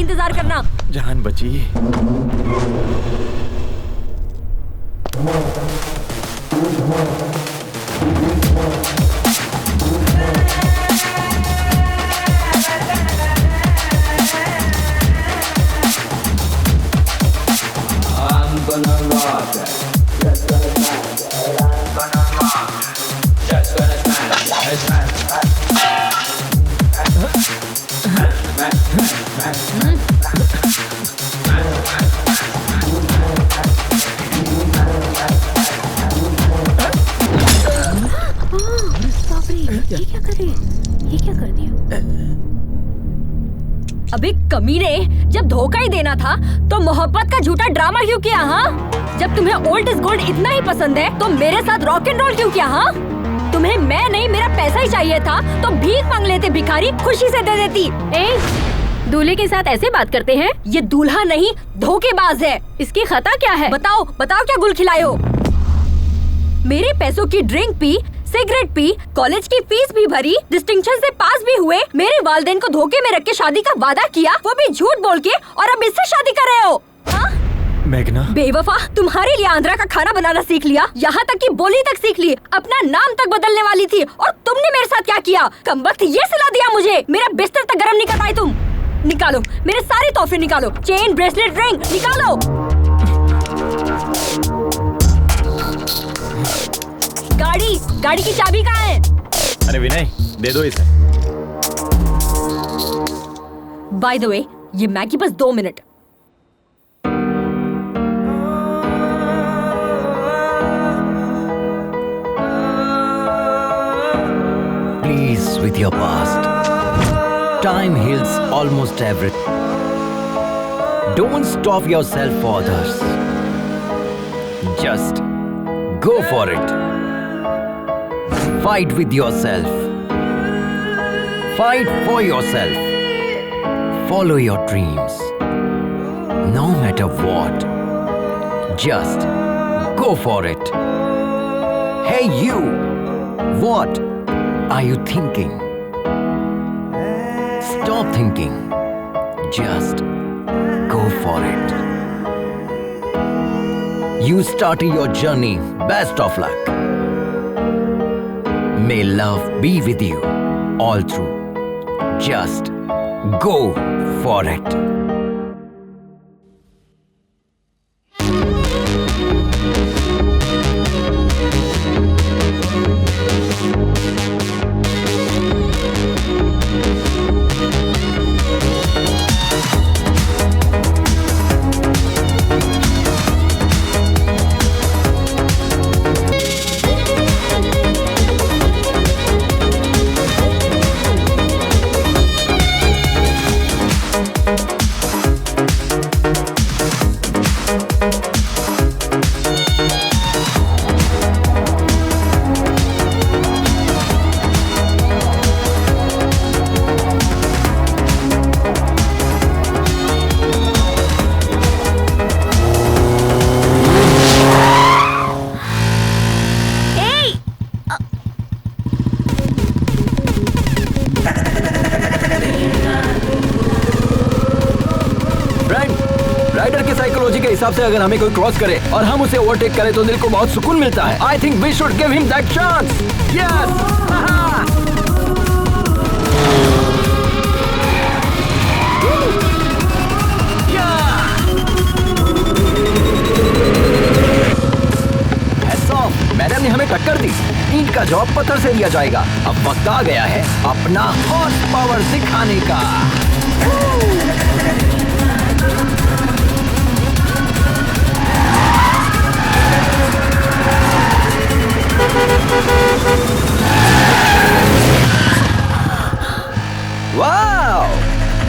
इंतजार करना। जान बची। अबे कमीने, जब धोखा ही देना था तो मोहब्बत का झूठा ड्रामा क्यों किया? हाँ, जब तुम्हें ओल्ड इज गोल्ड इतना ही पसंद है तो मेरे साथ रॉक एंड रोल क्यों किया? हाँ, तुम्हें मैं नहीं मेरा पैसा ही चाहिए था तो भीख मांग लेते भिखारी, खुशी से दे देती। दूल्हे के साथ ऐसे बात करते हैं? ये दूल्हा नहीं धोखेबाज है। इसकी खता क्या है? बताओ बताओ, क्या गुल खिलाए हो? मेरे पैसों की drink P, cigarette P, college की फीस भी भरी, डिस्टिंक्शन से पास भी हुए, मेरे वालिदैन को धोखे में रख के शादी का वादा किया, वो भी झूठ बोल के, और अब इससे शादी कर रहे हो? मेघना, बेवफा, तुम्हारे लिए आंध्रा का खाना बनाना सीख लिया, यहाँ तक कि बोली तक सीख ली, अपना नाम तक बदलने वाली थी, और तुमने मेरे साथ क्या किया? कमबख्त ये सिला दिया मुझे, मेरा बिस्तर तक गर्म नहीं कर पाई तुम। निकालो मेरे सारे तोहफे, निकालो, चेन, ब्रेसलेट, रिंग निकालो। गाड़ी की चाबी कहाँ है? अरे विनय, दे दो इसे। बाय द वे, ये मैगी बस 2 minute. Please with your past. Time heals almost everything. Don't stop yourself for others. Just go for it. Fight with yourself. Fight for yourself. Follow your dreams. No matter what. Just go for it. Hey you! What are you thinking? Stop thinking. Just go for it. You started your journey. Best of luck. May love be with you all through. Just go for it. हिसाब से अगर हमें कोई cross करे और हम उसे overtake करें तो दिल को बहुत सुकून मिलता है। I think we should give him that chance. Yes. Madam ने हमें टक्कर दी, ईंट का जॉब पत्थर से लिया जाएगा। अब वक्त आ गया है अपना हॉर्स पावर दिखाने का। Wow!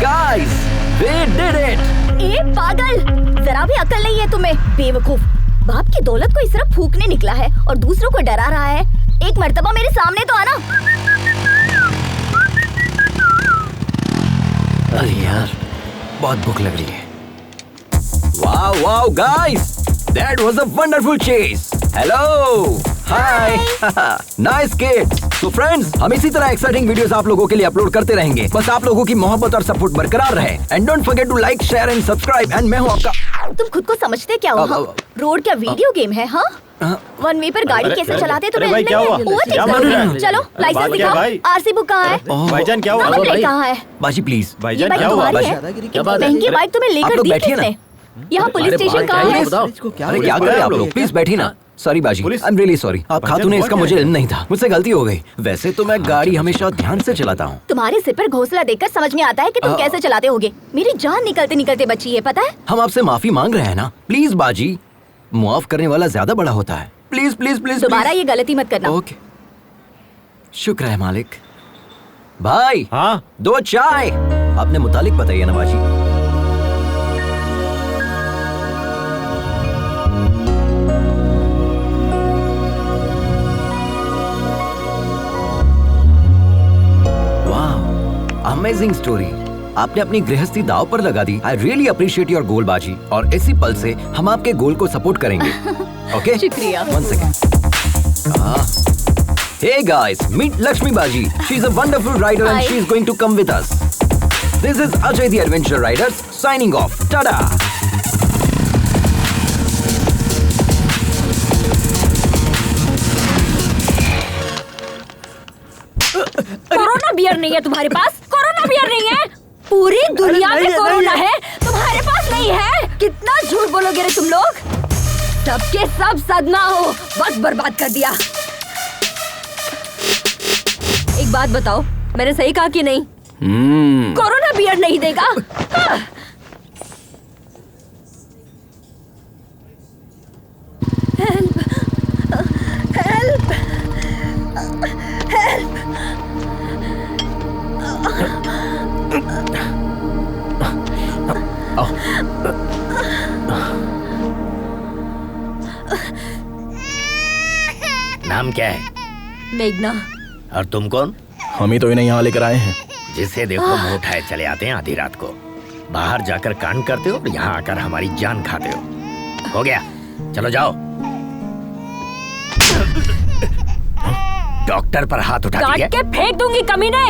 Guys, we did it! ए पागल, जरा भी अकल नहीं है तुम्हें, बेवकूफ। बाप की दौलत को इस तरह फूकने निकला है और दूसरों को डरा रहा है। एक मर्तबा मेरे सामने तो आना। अरे यार, बहुत भूख लग रही है। Wow, wow, guys! That was a wonderful chase. Hello! Hi! Nice kid! तो फ्रेंड्स, हम इसी तरह एक्साइटिंग वीडियोस आप लोगों के लिए अपलोड करते रहेंगे। बस आप लोगों की मोहब्बत और सपोर्ट बरकरार रहे। And don't forget to like, share and subscribe. And मैं हूँ आपका। तुम खुद को समझते क्या हो? हाँ? रोड क्या वीडियो गेम है? हाँ, वन वे पर गाड़ी कैसे चलाते अरे भाई, क्या हुआ? क्या मान रहे हैं? चलो लाइसेंस बात क्या दिखाओ। भाई? आरसी बुक कहाँ है? भाईजान क्या हुआ? नंबर प्लेट कहाँ है? बाजी प्लीज। ये भाईजान बाइक क्या हुआ? तुम्हारी है? क्या बात है? महंगी बाइक तुम्हें आप लेकर लोग दी बैठिए ना। किसने? यहाँ पुलिस स्टेशन कहाँ है? अरे क्या कर रहे हैं आप लोग? प्लीज बैठिए ना। सॉरी बाजी, आई एम रियली सॉरी। आप भाईजान, खातून, हुआ इसका क्या मुझे है? इल्म नहीं था, मुझसे गलती हो गई। वैसे तो मैं गाड़ी हमेशा ध्यान से चलाता हूँ। तुम्हारे सिर पर घोंसला देखकर समझ में आता है कि तुम कैसे चलाते होगे। मेरी जान निकलते निकलते बची है, पता है? हम आपसे माफी मांग रहे हैं ना। प्लीज बाजी, मुआफ करने वाला ज्यादा बड़ा होता है। प्लीज प्लीज प्लीज दोबारा ये गलती मत करना। ओके, शुक्र है मालिक। भाई हाँ 2 चाय अपने मुतालिक बताइए ना बाजी। Amazing story. आपने अपनी गृहस्थी दाव पर लगा दी। I really appreciate your goal बाजी। और इसी पल से हम आपके गोल को सपोर्ट करेंगे। ओके, शुक्रिया। 1 second. Hey guys, meet Lakshmi Baji. She's a wonderful rider and Hi. she's going to come with us. This is Ajay the Adventure Riders signing off. Tada! Corona beer नहीं है तुम्हारे पास? Corona beer नहीं है? पूरी दुनिया में corona है, तुम्हारे पास नहीं है? कितना झूठ बोलोगे रे तुम लोग? सबके सब सदमा हो, वक्त बर्बाद कर दिया। एक बात बताओ, मैंने सही कहा कि नहीं? कोरोना बियर नहीं देगा? हाँ। Help, help, help. नाम क्या है? मेघना। और तुम कौन? हम ही तो इन्हें यहाँ लेकर आए हैं। जिसे देखो मुंह उठाए चले आते हैं आधी रात को। बाहर जाकर कांड करते हो और यहाँ आकर हमारी जान खाते हो गया, चलो जाओ। डॉक्टर पर हाथ उठा काट दिया। के फेंक दूंगी कमीने।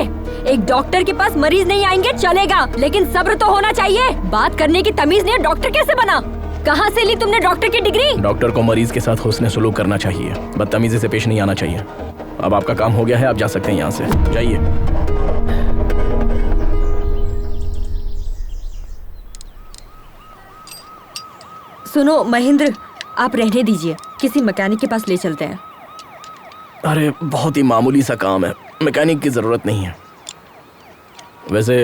एक डॉक्टर के पास मरीज नहीं आएंगे चलेगा, लेकिन सब्र तो होना चाहिए। बात करने की तमीज नहीं है, डॉक्टर कैसे बना? कहाँ से ली तुमने डॉक्टर की डिग्री? डॉक्टर को मरीज के साथ हुस्न सलूक करना चाहिए, बदतमीजी से पेश नहीं आना चाहिए। अब आपका काम हो गया है, आप जा सकते हैं यहाँ से, जाइए। सुनो महेंद्र, आप रहने दीजिए, किसी मैकेनिक के पास ले चलते हैं। अरे बहुत ही मामूली सा काम है, मैकेनिक की जरूरत नहीं है। वैसे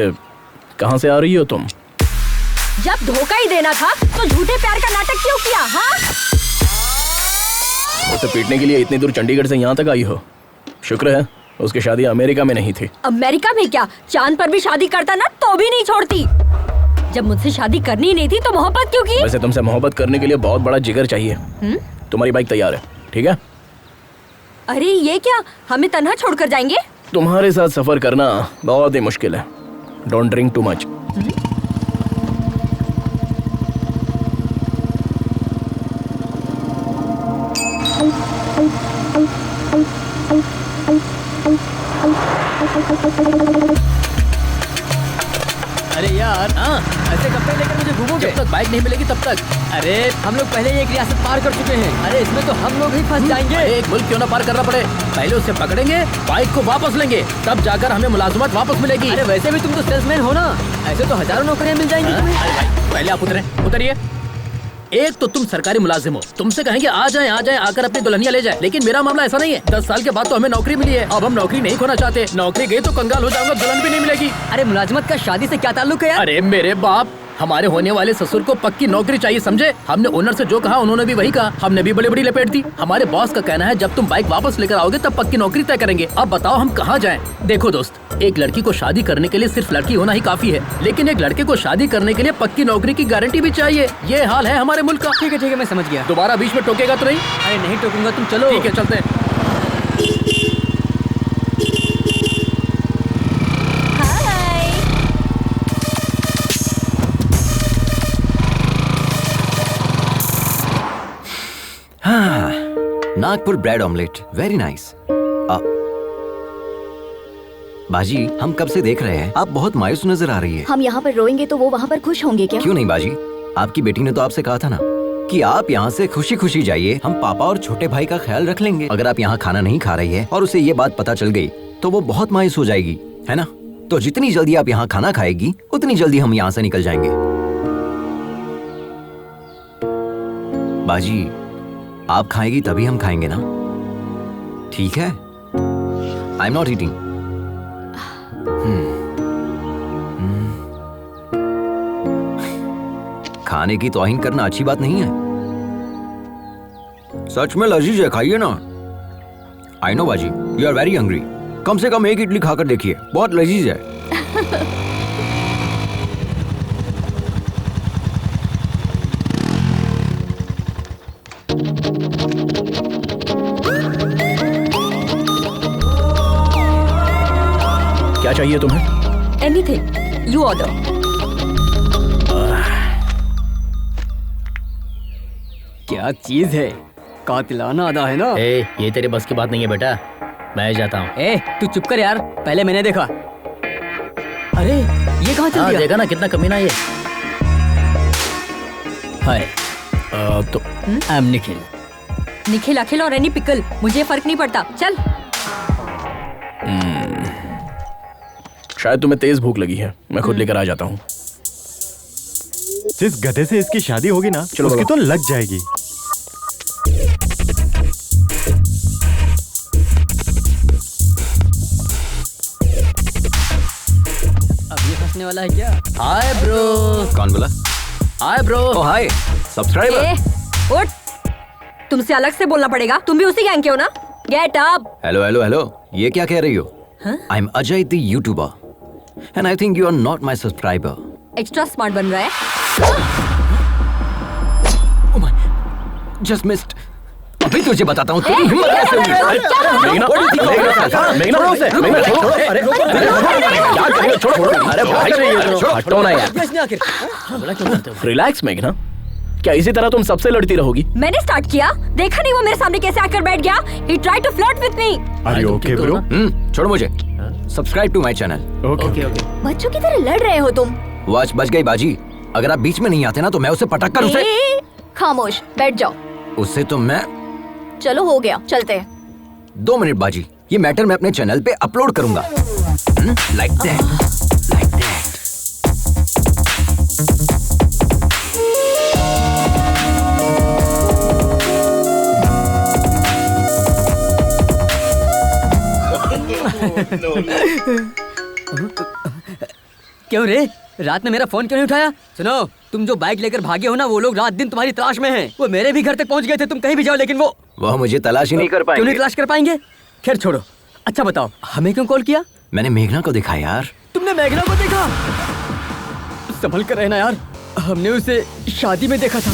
कहाँ से आ रही हो तुम? जब धोखा ही देना था तो झूठे प्यार का नाटक क्यों किया? हाँ, उसे पीटने के लिए इतनी दूर चंडीगढ़ से यहाँ तक आई हो। शुक्र है उसकी शादी अमेरिका में नहीं थी। अमेरिका में क्या, चांद पर भी शादी करता ना तो भी नहीं छोड़ती। जब मुझसे शादी करनी नहीं थी तो मोहब्बत क्यों की? वैसे तुमसे मोहब्बत करने के लिए बहुत बड़ा जिगर चाहिए। तुम्हारी बाइक तैयार है, ठीक है? अरे ये क्या, हमें तन्हा छोड़कर जाएंगे? तुम्हारे साथ सफर करना बहुत ही मुश्किल है। Don't drink too much. अरे यार, ऐसे कब तक लेकर मुझे घूमोगे? जब तक बाइक नहीं मिलेगी तब तक। अरे हम लोग पहले ही एक रियासत पार कर चुके हैं। अरे इसमें तो हम लोग ही फंस जाएंगे। एक मुल्क क्यों ना पार करना पड़े, पहले उसे पकड़ेंगे, बाइक को वापस लेंगे, तब जाकर हमें मुलाजमत वापस मिलेगी। अरे वैसे भी तुम तो सेल्समैन हो ना, ऐसे तो हजारों नौकरियां मिल जाएंगी तुम्हें। अरे भाई पहले आप उतरिए। एक तो तुम सरकारी मुलाजिम हो, तुमसे कहेंगे आ जाएं आकर अपनी दुल्हनिया ले जाए, लेकिन मेरा मामला ऐसा नहीं है। 10 साल के बाद तो हमें नौकरी मिली है, अब हम नौकरी नहीं खोना चाहते। नौकरी गई तो कंगाल हो जाऊंगा, दुल्हन भी नहीं मिलेगी। अरे मुलाजमत का शादी से क्या ताल्लुक है यार? अरे मेरे बाप, हमारे होने वाले ससुर को पक्की नौकरी चाहिए, समझे? हमने ओनर से जो कहा उन्होंने भी वही कहा, हमने भी बड़ी बड़ी लपेट दी। हमारे बॉस का कहना है जब तुम बाइक वापस लेकर आओगे तब पक्की नौकरी तय करेंगे। अब बताओ हम कहाँ जाएं? देखो दोस्त, एक लड़की को शादी करने के लिए सिर्फ लड़की होना ही काफी है, लेकिन एक लड़के को शादी करने के लिए पक्की नौकरी की गारंटी भी चाहिए। ये हाल है हमारे मुल्क का। ठीक है मैं समझ गया। दोबारा बीच में टोकेगा तो नहीं? अरे नहीं टोकूंगा, तुम चलो। ठीक है चलते हैं। Nagpur bread omelette, very nice. बाजी, हम कब से देख रहे हैं, आप बहुत मायूस नजर आ रही है। हम यहाँ पर रोएंगे तो वो वहाँ पर खुश होंगे क्या? क्यों नहीं बाजी, आपकी बेटी ने तो आपसे कहा था ना कि आप यहाँ से खुशी खुशी जाइए, हम पापा और छोटे भाई का ख्याल रख लेंगे। अगर आप यहाँ खाना नहीं खा रही है और उसे ये बात पता चल गई तो वो बहुत मायूस हो जाएगी, है ना? तो जितनी जल्दी आप यहाँ खाना खाएगी उतनी जल्दी हम यहाँ से निकल जाएंगे। बाजी, आप खाएगी तभी हम खाएंगे ना, ठीक है? I am not eating. खाने की तौहीन करना अच्छी बात नहीं है। सच में लजीज है, खाइए ना। आई नो बाजी, यू आर वेरी हंग्री। कम से कम एक इडली खाकर देखिए, बहुत लजीज है। क्या चाहिए तुम्हें? Anything you order. क्या चीज है, कातिलाना अदा है ना। ए, ये तेरे बस की बात नहीं है बेटा, मैं जाता हूँ। ए तू चुप कर यार, पहले मैंने देखा। अरे ये कहाँ चल हाँ, गया? देखा ना कितना कमीना ये। हाय तो आई एम निखिल। निखिल, अखिल और एनी पिकल, मुझे फर्क नहीं पड़ता। चल। शायद तुम्हें तेज भूख लगी है, मैं खुद लेकर आ जाता हूँ। जिस गधे से इसकी शादी होगी ना, उसकी तो लग जाएगी। अब ये फंसने वाला है क्या? Hi bro. कौन बोला? Hi bro. ओह हाय सब्सक्राइबर। ए, उठ। तुमसे अलग से बोलना पड़ेगा, तुम भी उसी गैंग के हो ना? Get up. Hello hello hello, ये क्या कह रही हो? I am Ajay the YouTuber and I think you are not my subscriber. Extra smart बन रहा है। Oh my, just missed. अभी तुझे बताता हूँ तेरी हिम्मत कैसे हुई। मेघना, छोड़ो उसे, मेघना छोड़ो। अरे क्या कर रही हो? छोड़ो। अरे भाई हटो ना यार। इसने आखिर रिलैक्स मेघना, क्या इसी तरह तुम सबसे लड़ती रहोगी? मैंने स्टार्ट किया, देखा नहीं वो मेरे सामने कैसे आकर बैठ गया। He tried to flirt with me. Are you okay, bro? छोड़ो मुझे। Subscribe to my channel. Okay. बच्चों की तरह लड़ रहे हो तुम। वॉच बच गई बाजी। अगर आप बीच में नहीं आते ना तो मैं उसे पटक कर उसे। खामोश बैठ जाओ। उससे तो मैं। चलो हो गया, चलते हैं। 2 मिनट बाजी, ये मैटर मैं अपने चैनल पे अपलोड करूंगा। Like that, like that. क्यों रे, रात में मेरा फोन क्यों नहीं उठाया? सुनो, तुम जो बाइक लेकर भागे हो ना, वो लोग रात दिन तुम्हारी तलाश में हैं। वो मेरे भी घर तक पहुंच गए थे, तुम कहीं भी जाओ, लेकिन वो मुझे तलाश ही नहीं कर क्यों नहीं पाएंगे। तलाश कर पाएंगे? खैर छोड़ो। अच्छा बताओ, हमें क्यों कॉल किया? मैंने मेघना को देखा यार। तुमने मेघना को देखा? संभल कर रहना यार, हमने उसे शादी में देखा था।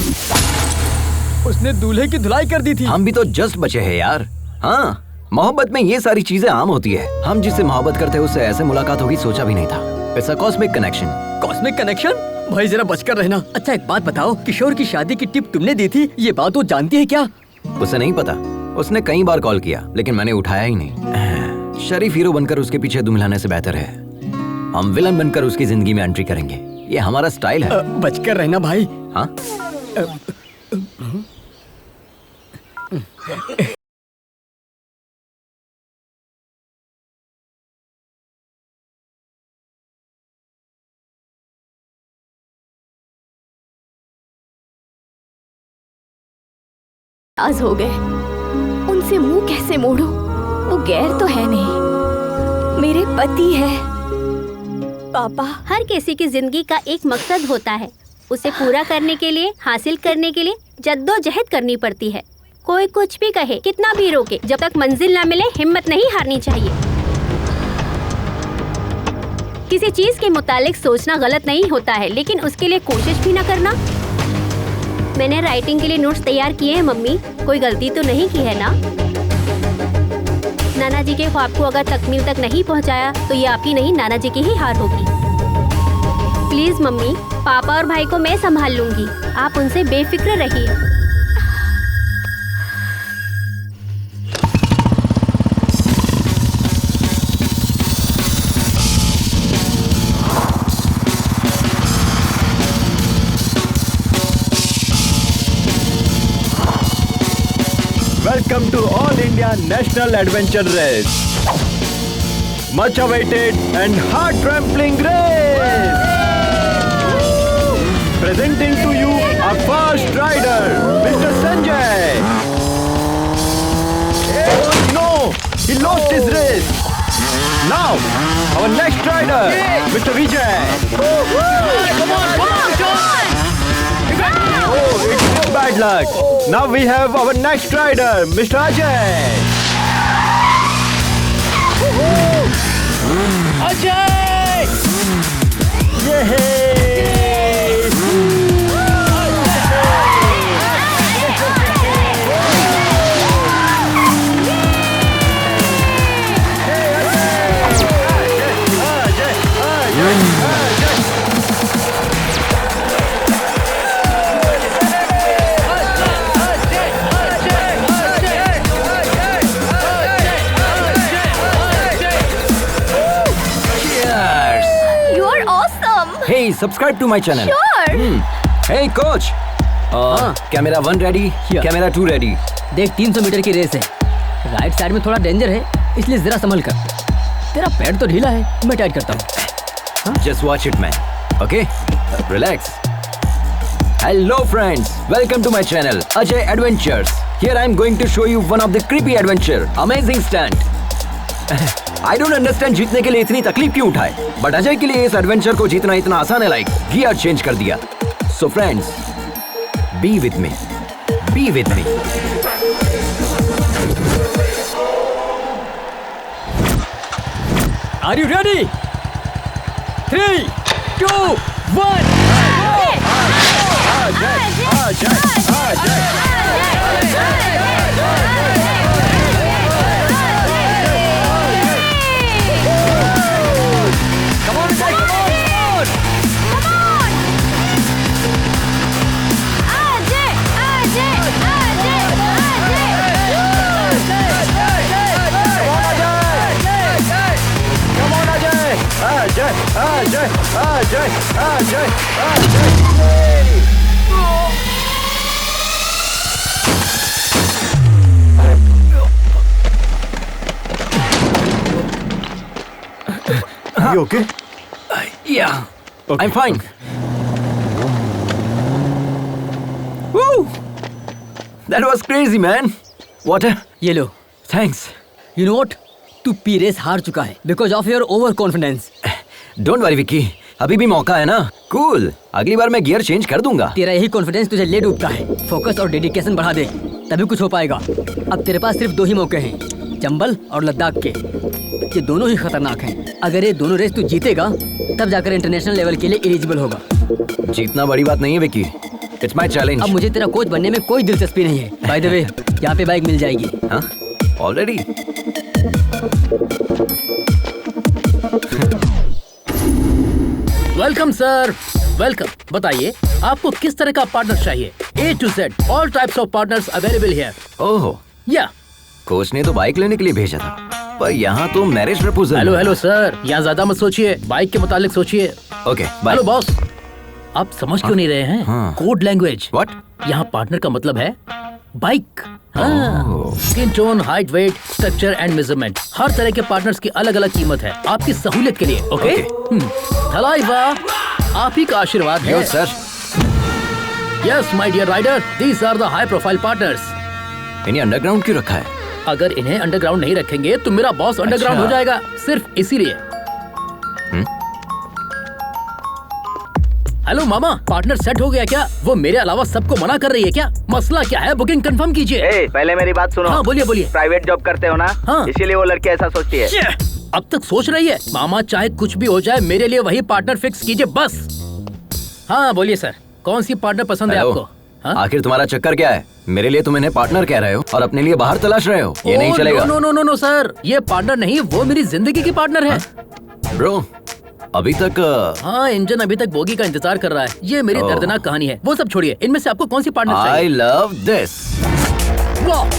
उसने दूल्हे की धुलाई कर दी थी। हम भी तो जस्ट बचे हैं यार। हाँ, मोहब्बत में ये सारी चीजें आम होती है। हम जिससे मोहब्बत करते हैं उससे ऐसे मुलाकात होगी सोचा भी नहीं था। It's a cosmic connection. Cosmic connection? भाई जरा बचकर रहना। अच्छा एक बात बताओ, किशोर की शादी की टिप तुमने दी थी, ये बात वो जानती है क्या? उसे नहीं पता। उसने कई बार कॉल किया लेकिन मैंने उठाया ही नहीं। शरीफ हीरो बनकर उसके पीछे दुम हिलाने से बेहतर है हम विलन बनकर उसकी जिंदगी में एंट्री करेंगे। ये हमारा स्टाइल है। बचकर रहना भाई। हाँ? आज हो गए, उनसे मुंह कैसे मोड़ूं? वो गैर तो है नहीं, मेरे पति है। पापा, हर किसी की जिंदगी का एक मकसद होता है, उसे पूरा करने के लिए, हासिल करने के लिए जद्दोजहद करनी पड़ती है। कोई कुछ भी कहे, कितना भी रोके, जब तक मंजिल ना मिले हिम्मत नहीं हारनी चाहिए। किसी चीज के मुतालिक सोचना गलत नहीं होता है, लेकिन उसके लिए कोशिश भी ना करना। मैंने राइटिंग के लिए नोट्स तैयार किए हैं मम्मी, कोई गलती तो नहीं की है ना? नाना जी के ख्वाब को अगर तकमील तक नहीं पहुंचाया तो ये आपकी नहीं, नाना जी की ही हार होगी। प्लीज मम्मी, पापा और भाई को मैं संभाल लूंगी, आप उनसे बेफिक्र रहिए। Welcome to All India National Adventure Race. Much awaited and heart-trampling race. Presenting to you our first rider, Mr. Sanjay. Oh no, he lost his race. Now, our next rider, Mr. Vijay. Come on, John! Oh, it's so bad luck. Now we have our next rider, Mr. Ajay. Ajay! Yay! Hey, subscribe to my channel. Sure. Hey, coach. Camera 1 ready, camera 2 ready. देख 300 metre की race है. Right side में थोड़ा danger है, इसलिए जरा संभल कर. तेरा पैर तो ढीला है, मैं टाइट करता हूँ. Just watch it, man. Okay? Relax. Hello, friends. Welcome to my channel, Ajay Adventures. Here I am going to show you one of the creepy adventure. Amazing stunt. I don't understand जीतने के लिए इतनी तकलीफ क्यों उठाए, but Ajay के लिए इस एडवेंचर को जीतना इतना आसान है. लाइक गियर चेंज कर दिया. So friends, be with me. Be with me. Are you ready? 3, 2, 1. Are you okay? Yeah. Okay. I'm fine. Woo! That was crazy, man. Water? ये लो. Thanks. You know what? तू P race हार चुका है because of your over confidence. Don't worry, Vicky. अभी भी मौका है ना. Cool. अगली बार मैं गियर चेंज कर दूंगा. तेरा यही कॉन्फिडेंस तुझे ले डूबता है. फोकस और डेडिकेशन बढ़ा दे, तभी कुछ हो पाएगा. अब तेरे पास सिर्फ 2 ही मौके हैं, चंबल और लद्दाख के. ये दोनों ही खतरनाक हैं. अगर ये दोनों रेस तू जीतेगा, तब जाकर इंटरनेशनल लेवल के लिए एलिजिबल होगा. जीतना बड़ी बात नहीं है, विक्की. It's my challenge. अब मुझे तेरा कोच बनने में कोई दिलचस्पी नहीं है. बाय द वे, यहाँ पे बाइक मिल जाएगी. हाँ? Already? Welcome sir, welcome. बताइए आपको किस तरह का पार्टनर चाहिए? A to Z, all types of partners available here. ओहो. या कोच ने तो बाइक लेने के लिए भेजा था, पर यहाँ तो मैरिज प्रपोजल. हेलो सर, यहाँ ज्यादा मत सोचिए, बाइक के मुतालिक सोचिए. Okay, bye. हेलो बॉस, आप समझ क्यों नहीं रहे हैं? Code language. व्हाट? यहाँ पार्टनर का मतलब है bike. Skin tone, height, weight, structure and measurement, हर तरह के पार्टनर्स की अलग अलग कीमत है आपकी सहूलियत के लिए. ओके. थलाइवा, आप ही का आशीर्वाद है. Yes sir. Yes my dear rider, these are the high profile partners. इन्हें अंडरग्राउंड क्यों रखा है? अगर इन्हें अंडरग्राउंड नहीं रखेंगे तो मेरा बॉस अंडरग्राउंड हो जाएगा, सिर्फ इसीलिए. हेलो मामा, पार्टनर सेट हो गया क्या? वो मेरे अलावा सबको मना कर रही है क्या? मसला क्या है? बुकिंग कंफर्म कीजिए. पहले मेरी बात सुनो. हाँ बोलिए. प्राइवेट जॉब करते हो ना? हाँ. इसीलिए वो लड़की ऐसा सोचती है. अब तक सोच रही है. मामा चाहे कुछ भी हो जाए, मेरे लिए वही पार्टनर फिक्स कीजिए बस. हाँ बोलिए सर, कौन सी पार्टनर पसंद है आपको? आखिर तुम्हारा चक्कर क्या है? मेरे लिए तुम इन्हें पार्टनर कह रहे हो और अपने लिए बाहर तलाश रहे हो. ये नहीं चलेगा. नो सर, ये पार्टनर नहीं, वो मेरी जिंदगी की पार्टनर है. ब्रो, अभी तक हाँ, इंजन अभी तक बोगी का इंतजार कर रहा है. ये मेरी दर्दनाक कहानी है. वो सब छोड़िए, इनमें से आपको कौन सी पार्टनर चाहिए? I love this. वाह,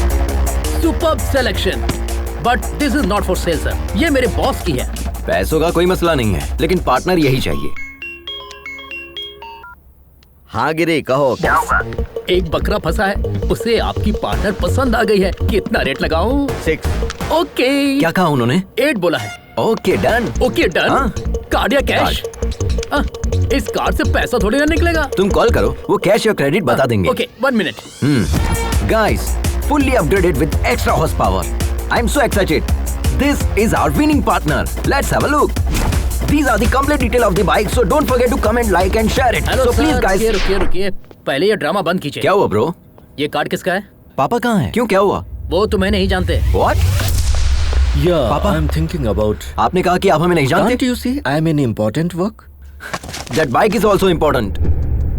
superb selection. But this is not for sale sir, ये मेरे बॉस की है. पैसों का कोई मसला नहीं है, लेकिन पार्टनर यही चाहिए. हाँ गिरी, कहो क्या हुआ? एक बकरा फंसा है, उसे आपकी पार्टनर पसंद आ गई है। कितना रेट लगाऊं? 6। ओके। क्या कहा उन्होंने? 8 बोला है। Okay done. Okay done. Card या कैश? इस कार्ड से पैसा थोड़ी ना निकलेगा। तुम कॉल करो, वो कैश या क्रेडिट बता देंगे। Okay 1 minute. Guys, fully upgraded with extra horsepower. I'm so excited. This is our winning partner. Let's have a look. These are the complete detail of the bike, so don't forget to comment, like and share it. Hello So please guys. रुकिए। पहले ये drama बंद कीजिए। क्या हुआ bro? ये card किसका है? पापा कहाँ हैं? क्यों, क्या हुआ? वो तुम्हें नहीं जानते। What? Yeah, Papa? I'm thinking about. आपने कहा कि आप हमें नहीं जानते? Can't you see I'm in important work? That bike is also important.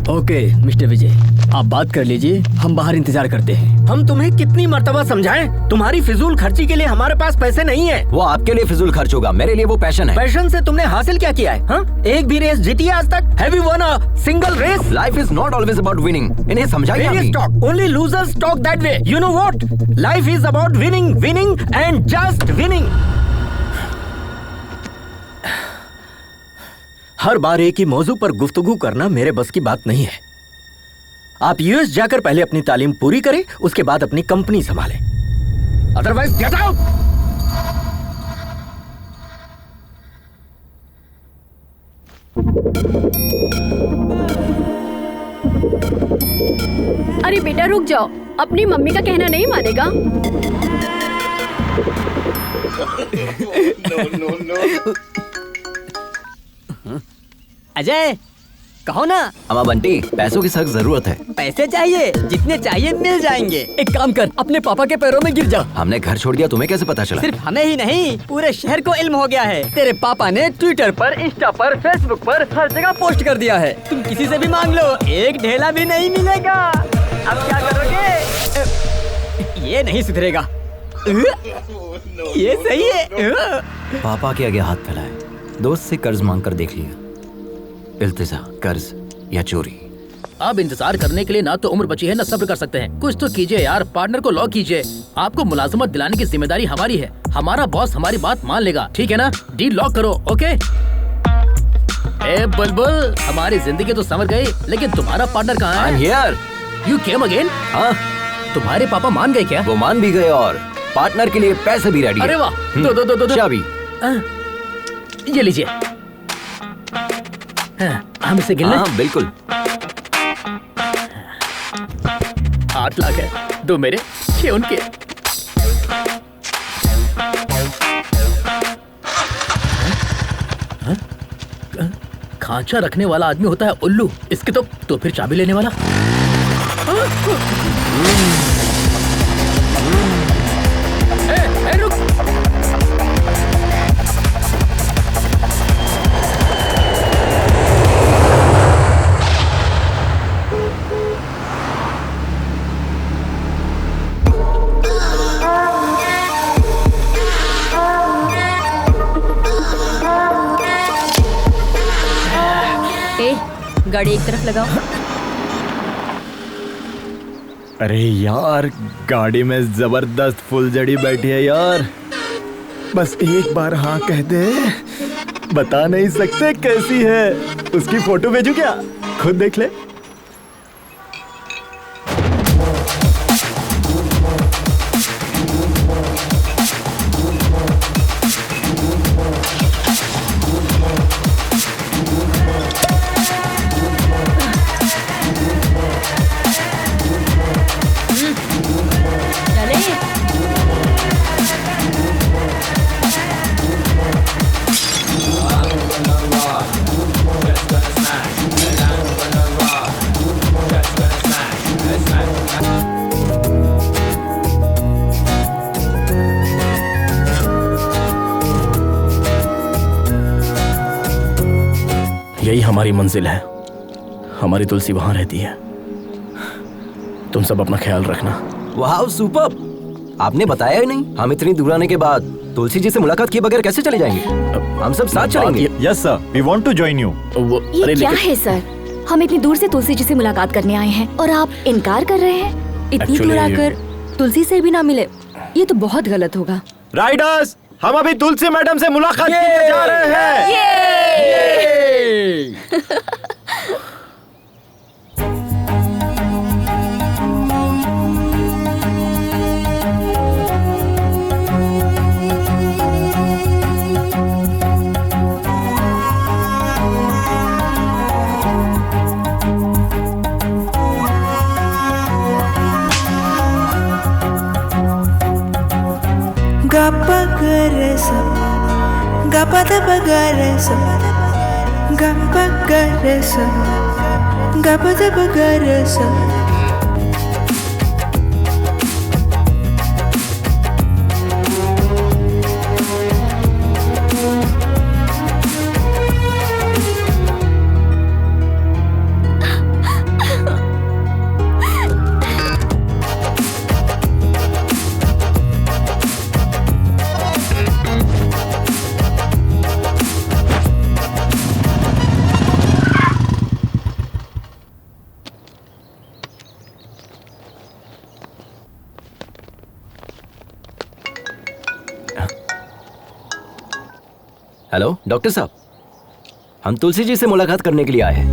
Okay mister Vijay, आप बात कर लीजिए, हम बाहर इंतजार करते हैं। हम तुम्हें कितनी मर्तबा समझाएं? तुम्हारी फिजूल खर्ची के लिए हमारे पास पैसे नहीं है। वो आपके लिए फिजूल खर्च होगा, मेरे लिए वो पैशन है। पैशन से तुमने हासिल क्या किया है? हाँ? एक भी रेस जीती है आज तक? Have you won a single race? Life is not always about winning. इन्हें समझाइए Various अभी। talk. Only losers talk that way. You know what? Life is about winning, winning and just winning. हर बार एक ही मौजू पर गुफ्तगू करना मेरे बस की बात नहीं है। आप यूएस जाकर पहले अपनी तालीम पूरी करें, उसके बाद अपनी कंपनी संभालें। Otherwise get out. अरे बेटा रुक जाओ, अपनी मम्मी का कहना नहीं मानेगा। अजय, कहो ना। अम्मा बंटी, पैसों की सख्त जरूरत है। पैसे चाहिए, जितने चाहिए मिल जाएंगे। एक काम कर, अपने पापा के पैरों में गिर जा। हमने घर छोड़ दिया, तुम्हें कैसे पता चला? सिर्फ हमें ही नहीं, पूरे शहर को इल्म हो गया है। तेरे पापा ने ट्विटर पर, इंस्टा पर, फेसबुक पर हर जगह पोस्ट कर दिया है। तुम किसी से भी मांग लो, एक ढेला भी नहीं मिलेगा। अब क्या करोगे? ये नहीं सुधरेगा। ये सही है। पापा के आगे हाथ फैलाए, दोस्त से कर्ज मांग कर देख लिया। इल्तिजा, कर्ज या चोरी। अब इंतजार करने के लिए ना तो उम्र बची है ना सब्र कर सकते हैं। कुछ तो कीजिए यार, पार्टनर को लॉक कीजिए। आपको मुलाजमत दिलाने की जिम्मेदारी हमारी है। हमारा बॉस हमारी बात मान लेगा, ठीक है ना? डील लॉक करो, ओके? ए बुलबुल, हमारी जिंदगी तो संवर गई, लेकिन तुम्हारा पार्टनर कहाँ है? I'm here. You came again? हाँ, तुम्हारे पापा मान गए क्या? वो मान भी गए और पार्टनर के लिए पैसे भी रेडी। अरे वाह, दो चाबी। ये लीजिए। हम इसे गिन लें? हाँ बिल्कुल। 8 लाख है, 2 मेरे, 6 उनके। खांचा रखने वाला आदमी होता है उल्लू, इसके तो फिर चाबी लेने वाला। रुक। गाड़ी एक तरफ लगाओ। अरे यार, गाड़ी में जबरदस्त फुलझड़ी बैठी है यार। बस एक बार हाँ कह दे, बता नहीं सकते कैसी है। उसकी फोटो भेजू क्या? खुद देख ले। यही हमारी मंजिल है। हमारी तुलसी वहां रहती है। तुम सब अपना ख्याल रखना। वाह सुपर्ब! आपने बताया ही नहीं। हम इतनी दूर आने के बाद तुलसी जी से मुलाकात किए बगैर कैसे चले जाएंगे? हम सब साथ चलेंगे। Yes sir, we want to join you. ये क्या है सर? हम इतनी दूर से तुलसी जी से मुलाकात करने आए हैं और आप इनकार कर रहे हैं? इतनी दूर आकर तुलसी से भी ना मिले, ये तो बहुत गलत होगा। राइडर्स, हम अभी तुलसी मैडम से मुलाकात करने जा रहे हैं। re sa ga pa da pa ga re sa ga pa ga re sa ga pa da pa ga re sa. Hello doctor साहब, हम तुलसी जी से मुलाकात करने के लिए आए हैं।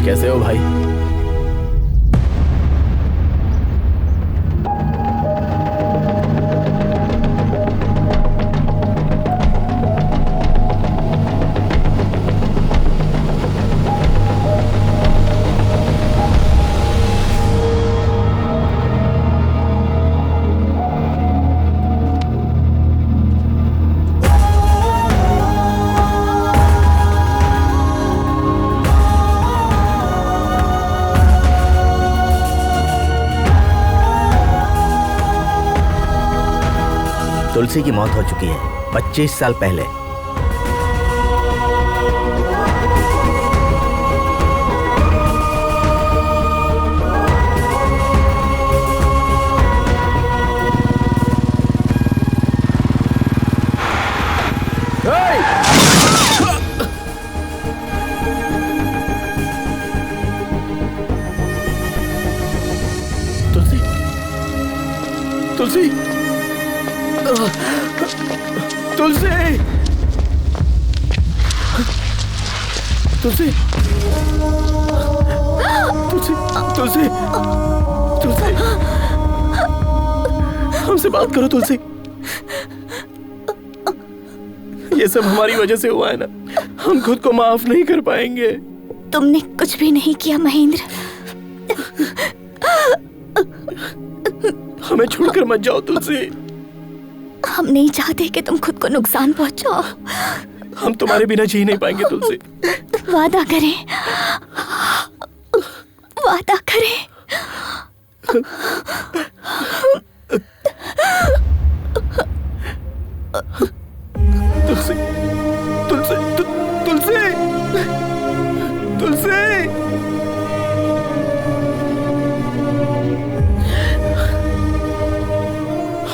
कैसे हो भाई? तुलसी की मौत हो चुकी है 25 साल पहले। तुलसी, तुलसी, तुलसी, तुलसी, तुलसी, तुलसी, तुलसी, हमसे बात करो तुलसी। ये सब हमारी वजह से हुआ है ना, हम खुद को माफ नहीं कर पाएंगे। तुमने कुछ भी नहीं किया महेंद्र। हमें छोड़कर मत जाओ तुलसी। हम नहीं चाहते कि तुम खुद को नुकसान पहुंचाओ। हम तुम्हारे बिना जी नहीं पाएंगे तुलसी। वादा करें, वादा करें। तुलसी, तुलसी, तुलसी, तुलसी।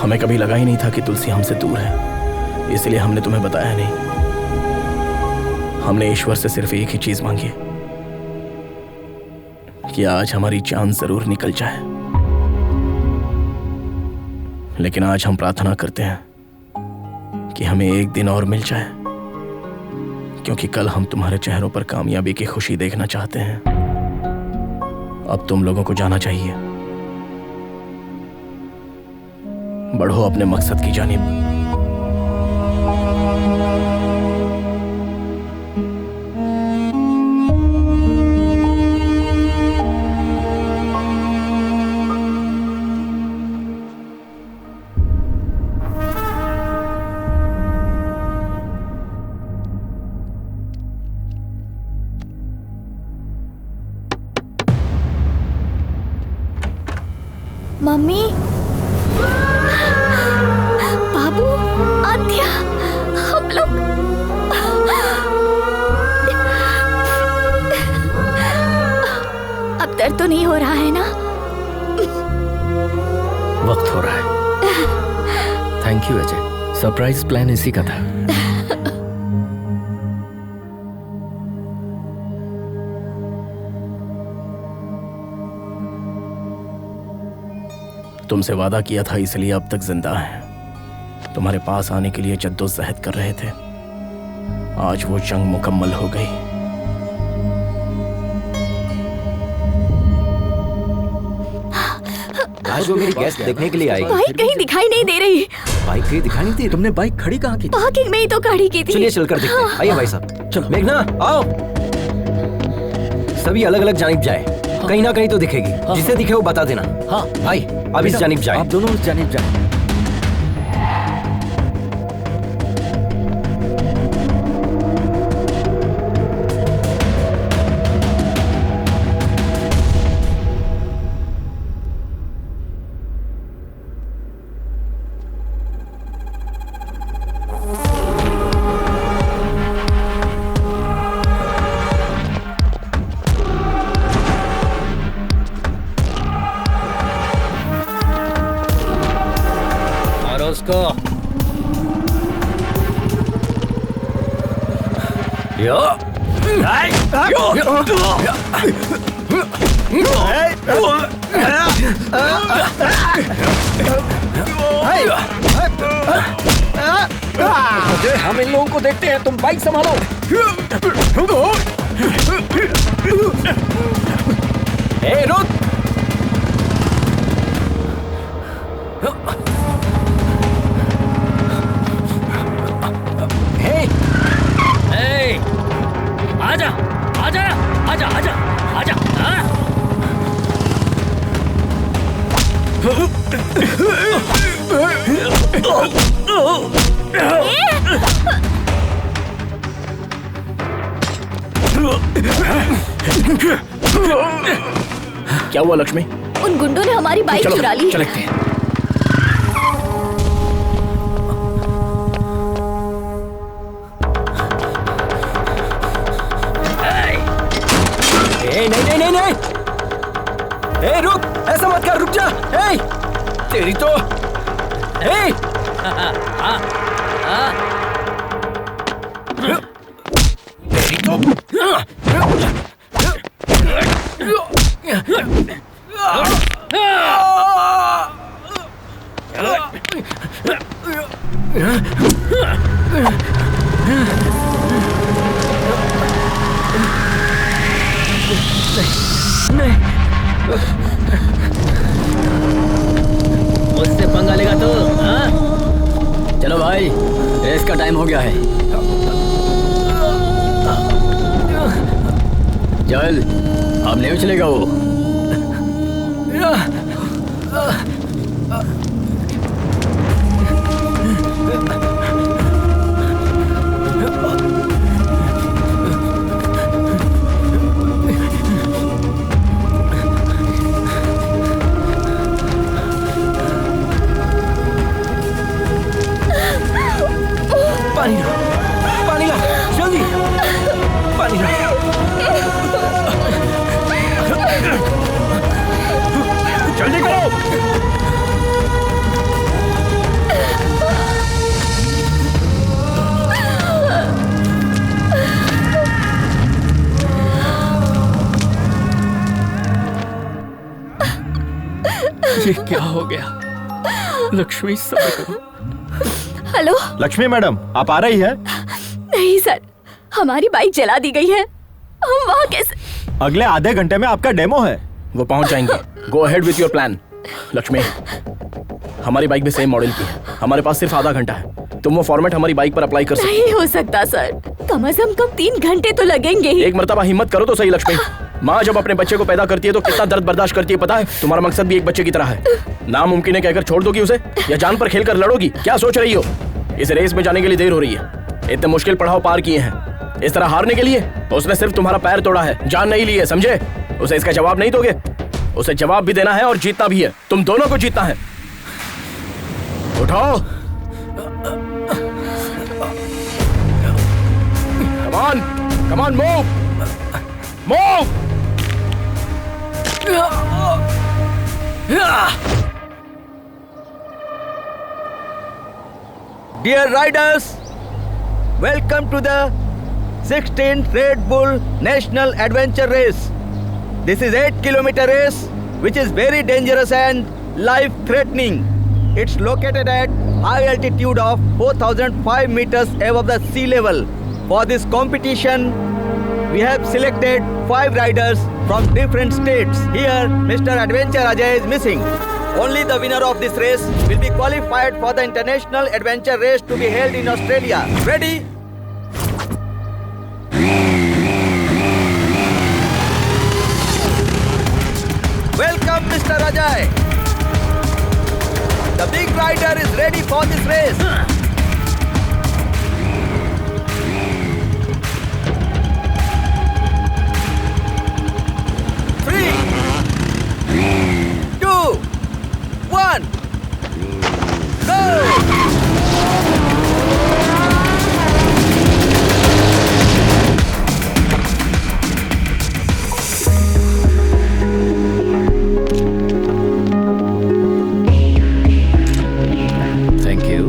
हमें कभी लगा ही नहीं था कि तुलसी हमसे दूर है, इसलिए हमने तुम्हें बताया नहीं। हमने ईश्वर से सिर्फ एक ही चीज मांगी है कि आज हमारी जान जरूर निकल जाए, लेकिन आज हम प्रार्थना करते हैं कि हमें एक दिन और मिल जाए, क्योंकि कल हम तुम्हारे चेहरों पर कामयाबी की खुशी देखना चाहते हैं। अब तुम लोगों को जाना चाहिए। बढ़ो अपने मकसद की जानिब। मम्मी, बाबू, आद्या, हम लोग अब दर्द तो नहीं हो रहा है ना? वक्त हो रहा है। Thank you Ajay, surprise plan इसी का था। तुमसे वादा किया था, इसलिए अब तक जिंदा हैं। तुम्हारे पास आने के लिए जद्दोजहद कर रहे थे। आज वो जंग मुकम्मल हो गई। आज वो मेरी गेस्ट देखने के लिए आई। बाइक कहीं दिखाई नहीं दे रही। बाइक कहीं दिखाई नहीं दे? तुमने बाइक खड़ी कहाँ की? पार्किंग में ही तो खड़ी की थी। चलिए चलकर देखते हैं। आइए भाई साहब। चलो मेघना आओ। सभी अलग अलग जानिब जाए। कहीं ना कहीं तो दिखेगी। जिसे दिखे वो बता देना। हाँ भाई अब इस जानिब जाए। आप दोनों उस जानिब जाए। उसको हम इन लोगों को देखते हैं, तुम बाइक संभालो। रुक। आजा आजा आजा आजा आजा। क्या हुआ लक्ष्मी? उन गुंडों ने हमारी बाइक चुरा ली। चलते हैं। नहीं। ए रुक, ऐसा मत कर, रुक जा। ए तेरी तो ए तेरी उससे पंगा लेगा तो हाँ? चलो भाई, रेस का टाइम हो गया है। चल, अब नहीं चलेगा वो। पानी ला, जल्दी पानी ला। जल्दी करो। ये क्या हो गया? लक्ष्मी, सब्र करो। हेलो लक्ष्मी मैडम, आप आ रही है? नहीं सर, हमारी बाइक जला दी गई है। हम वहाँ कैसे? अगले आधे घंटे में आपका डेमो है। वो पहुंच जाएंगे। Go ahead with your plan. Lakshmi, हमारी बाइक भी सेम मॉडल की है। हमारे पास सिर्फ आधा घंटा है। तुम वो फॉर्मेट हमारी बाइक पर अप्लाई कर सकते हो। नहीं हो सकता सर, कम से कम 3 घंटे तो लगेंगे ही। एक मर्तबा हिम्मत करो तो सही लक्ष्मी। माँ जब अपने बच्चे को पैदा करती है तो कितना दर्द बर्दाश्त करती है पता है? तुम्हारा मकसद भी एक बच्चे की तरह है। नामुमकिन है कहकर छोड़ दोगी उसे, या जान पर खेलकर लड़ोगी? क्या सोच रही हो? इस रेस में जाने के लिए देर हो रही है। इतने मुश्किल पड़ाव पार किए हैं, इस तरह हारने के लिए? उसने सिर्फ तुम्हारा पैर तोड़ा है, जान नहीं ली है, समझे? उसे इसका जवाब नहीं दोगे? उसे जवाब भी देना है और जीतना भी है। तुम दोनों को जीतना है। उठाओ, come on, move! Dear riders, welcome to the 16th Red Bull National Adventure Race. This is 8-kilometer race which is very dangerous and life-threatening. It's located at high altitude of 4,005 meters above the sea level. For this competition, we have selected 5 riders from different states. Here, Mr. Adventure Ajay is missing. Only the winner of this race will be qualified for the International Adventure Race to be held in Australia. Ready? Welcome, Mr. Ajay. The big rider is ready for this race. Three, 2, 1, go! Thank you.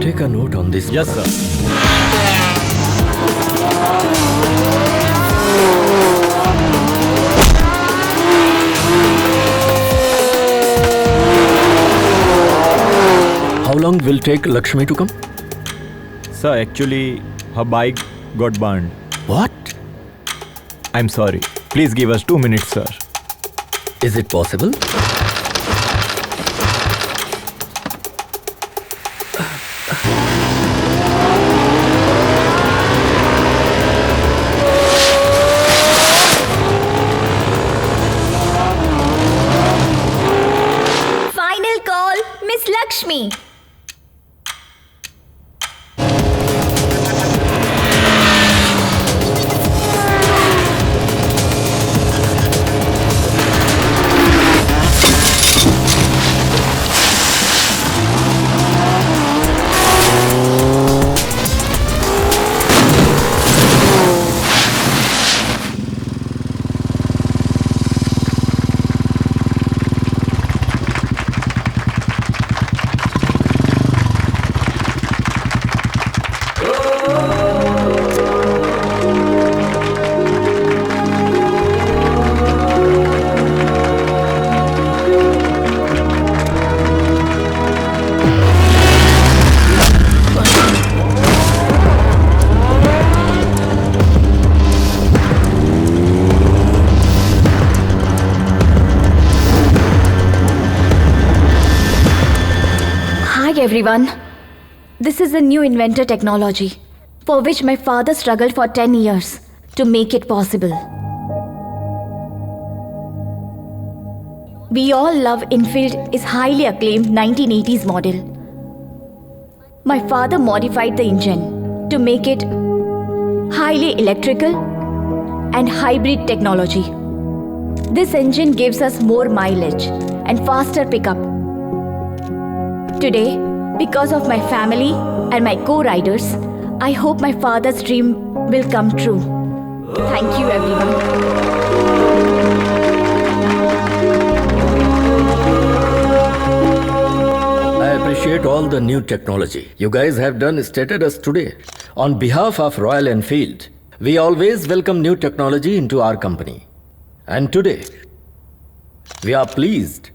Take a note on this. Yes, sir. How long will take Lakshmi to come? Sir, actually, her bike got burned. What? I'm sorry. Please give us 2 minutes, sir. Is it possible? Final call, Miss Lakshmi. Everyone, this is a new inventor technology for which my father struggled for 10 years to make it possible. We all love Enfield is highly acclaimed 1980s model. My father modified the engine to make it highly electrical and hybrid technology. This engine gives us more mileage and faster pickup. Today, because of my family and my co-riders, I hope my father's dream will come true. Thank you, everyone. I appreciate all the new technology you guys have done stated us today. On behalf of Royal Enfield, we always welcome new technology into our company. And today, we are pleased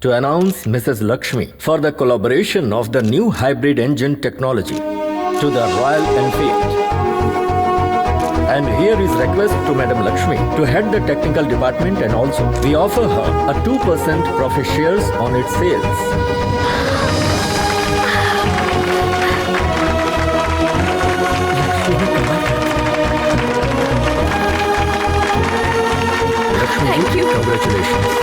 to announce Mrs. Lakshmi for the collaboration of the new hybrid engine technology to the Royal Enfield. And here is request to Madam Lakshmi to head the technical department, and also we offer her a 2% profit shares on its sales. Thank you. Congratulations.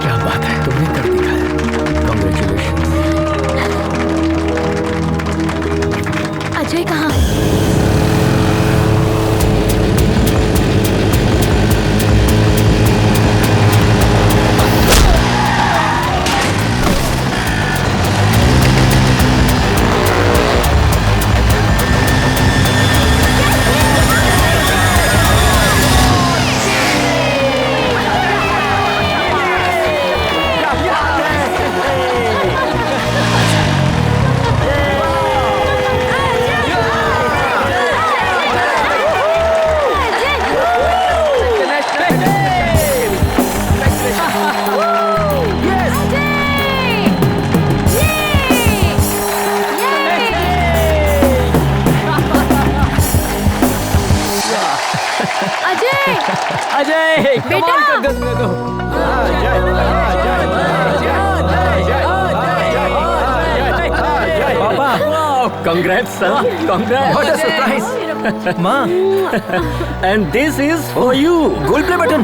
क्या बात है, तुमने कर दिखाया। Congratulations. Ajay कहाँ? Congrats, son. Congrats. What a surprise. माँ, And this is for you. Goal play button.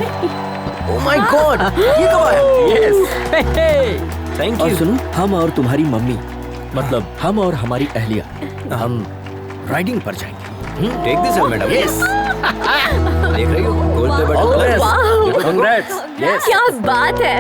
Oh my God, ये कब आया? Yes. Thank और you. सुनो, हम और तुम्हारी मम्मी, मतलब हम और हमारी अहलिया, हम राइडिंग पर जाएंगे। Take this, madam. Yes. देख रही हो goal play All the button. best. Congrats. Yes. क्या बात है।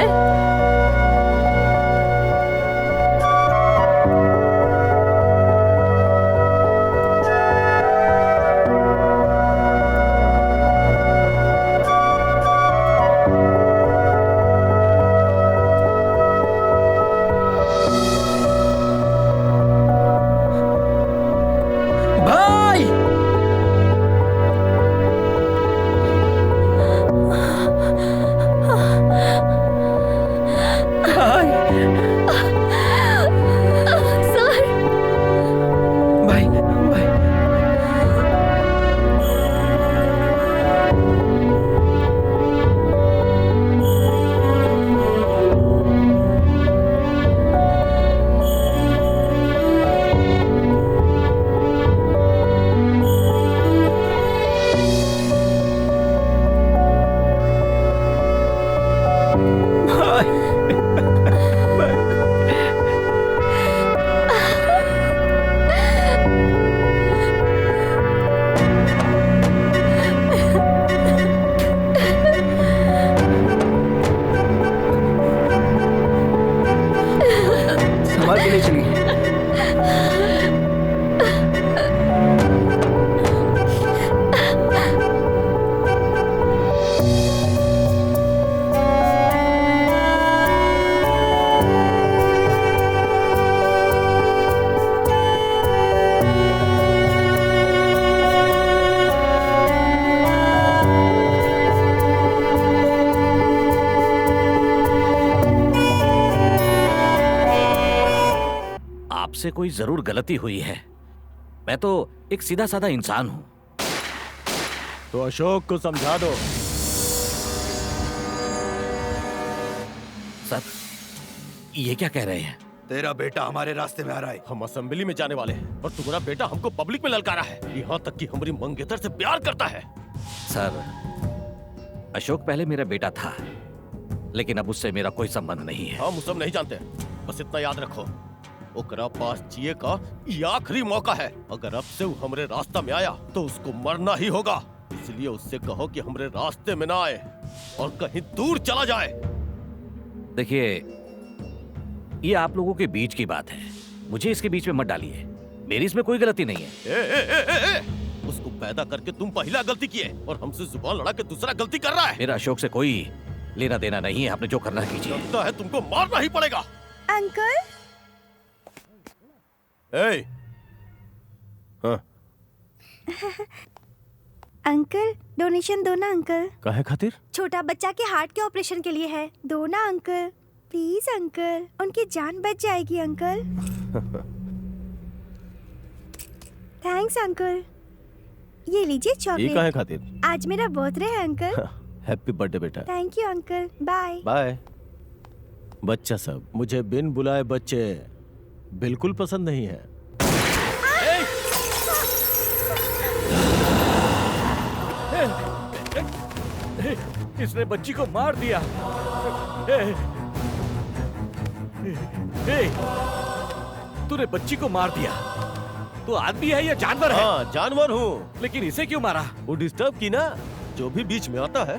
आपसे कोई जरूर गलती हुई है। मैं तो एक सीधा साधा इंसान हूं। तो अशोक को समझा दो। सर, ये क्या कह रहे हैं? तेरा बेटा हमारे रास्ते में आ रहा है। हम असेंबली में जाने वाले हैं और तुम्हारा बेटा हमको पब्लिक में ललकारा है, यहाँ तक कि हमारी मंगेतर से प्यार करता है। सर, अशोक पहले मेरा बेटा था, लेकिन अब उससे मेरा कोई संबंध नहीं है। हम सब नहीं जानते, बस इतना याद रखो, ओकरा पास जिए का ये आखिरी मौका है। अगर अब से वो हमरे रास्ता में आया तो उसको मरना ही होगा। इसलिए उससे कहो कि हमरे रास्ते में ना आए और कहीं दूर चला जाए। देखिए, ये आप लोगों के बीच की बात है, मुझे इसके बीच में मत डालिए। मेरी इसमें कोई गलती नहीं है। ए, उसको पैदा करके तुम पहला गलती किए और हमसे जुबान लड़ा के दूसरा गलती कर रहा है। मेरा अशोक से कोई लेना देना नहीं है, आपने जो करना कीजिए। लगता है तुमको मारना ही पड़ेगा। अंकल, हाँ। अंकल डोनेशन दो ना अंकल। काहे खातिर? छोटा बच्चा के हार्ट के ऑपरेशन के लिए है, दो ना अंकल, प्लीज अंकल, उनकी जान बच जाएगी अंकल। थैंक्स अंकल, ये लीजिए चॉकलेट। ये काहे खातिर? आज मेरा बर्थडे है अंकल। हैप्पी बर्थडे बेटा। Thank you uncle, bye bye. बच्चा सब, मुझे बिन बुलाए बच्चे बिल्कुल पसंद नहीं है। इसने बच्ची को मार दिया। तूने बच्ची को मार दिया। तू आदमी है या जानवर है? हाँ, जानवर हूँ। लेकिन इसे क्यों मारा? वो डिस्टर्ब की ना, जो भी बीच में आता है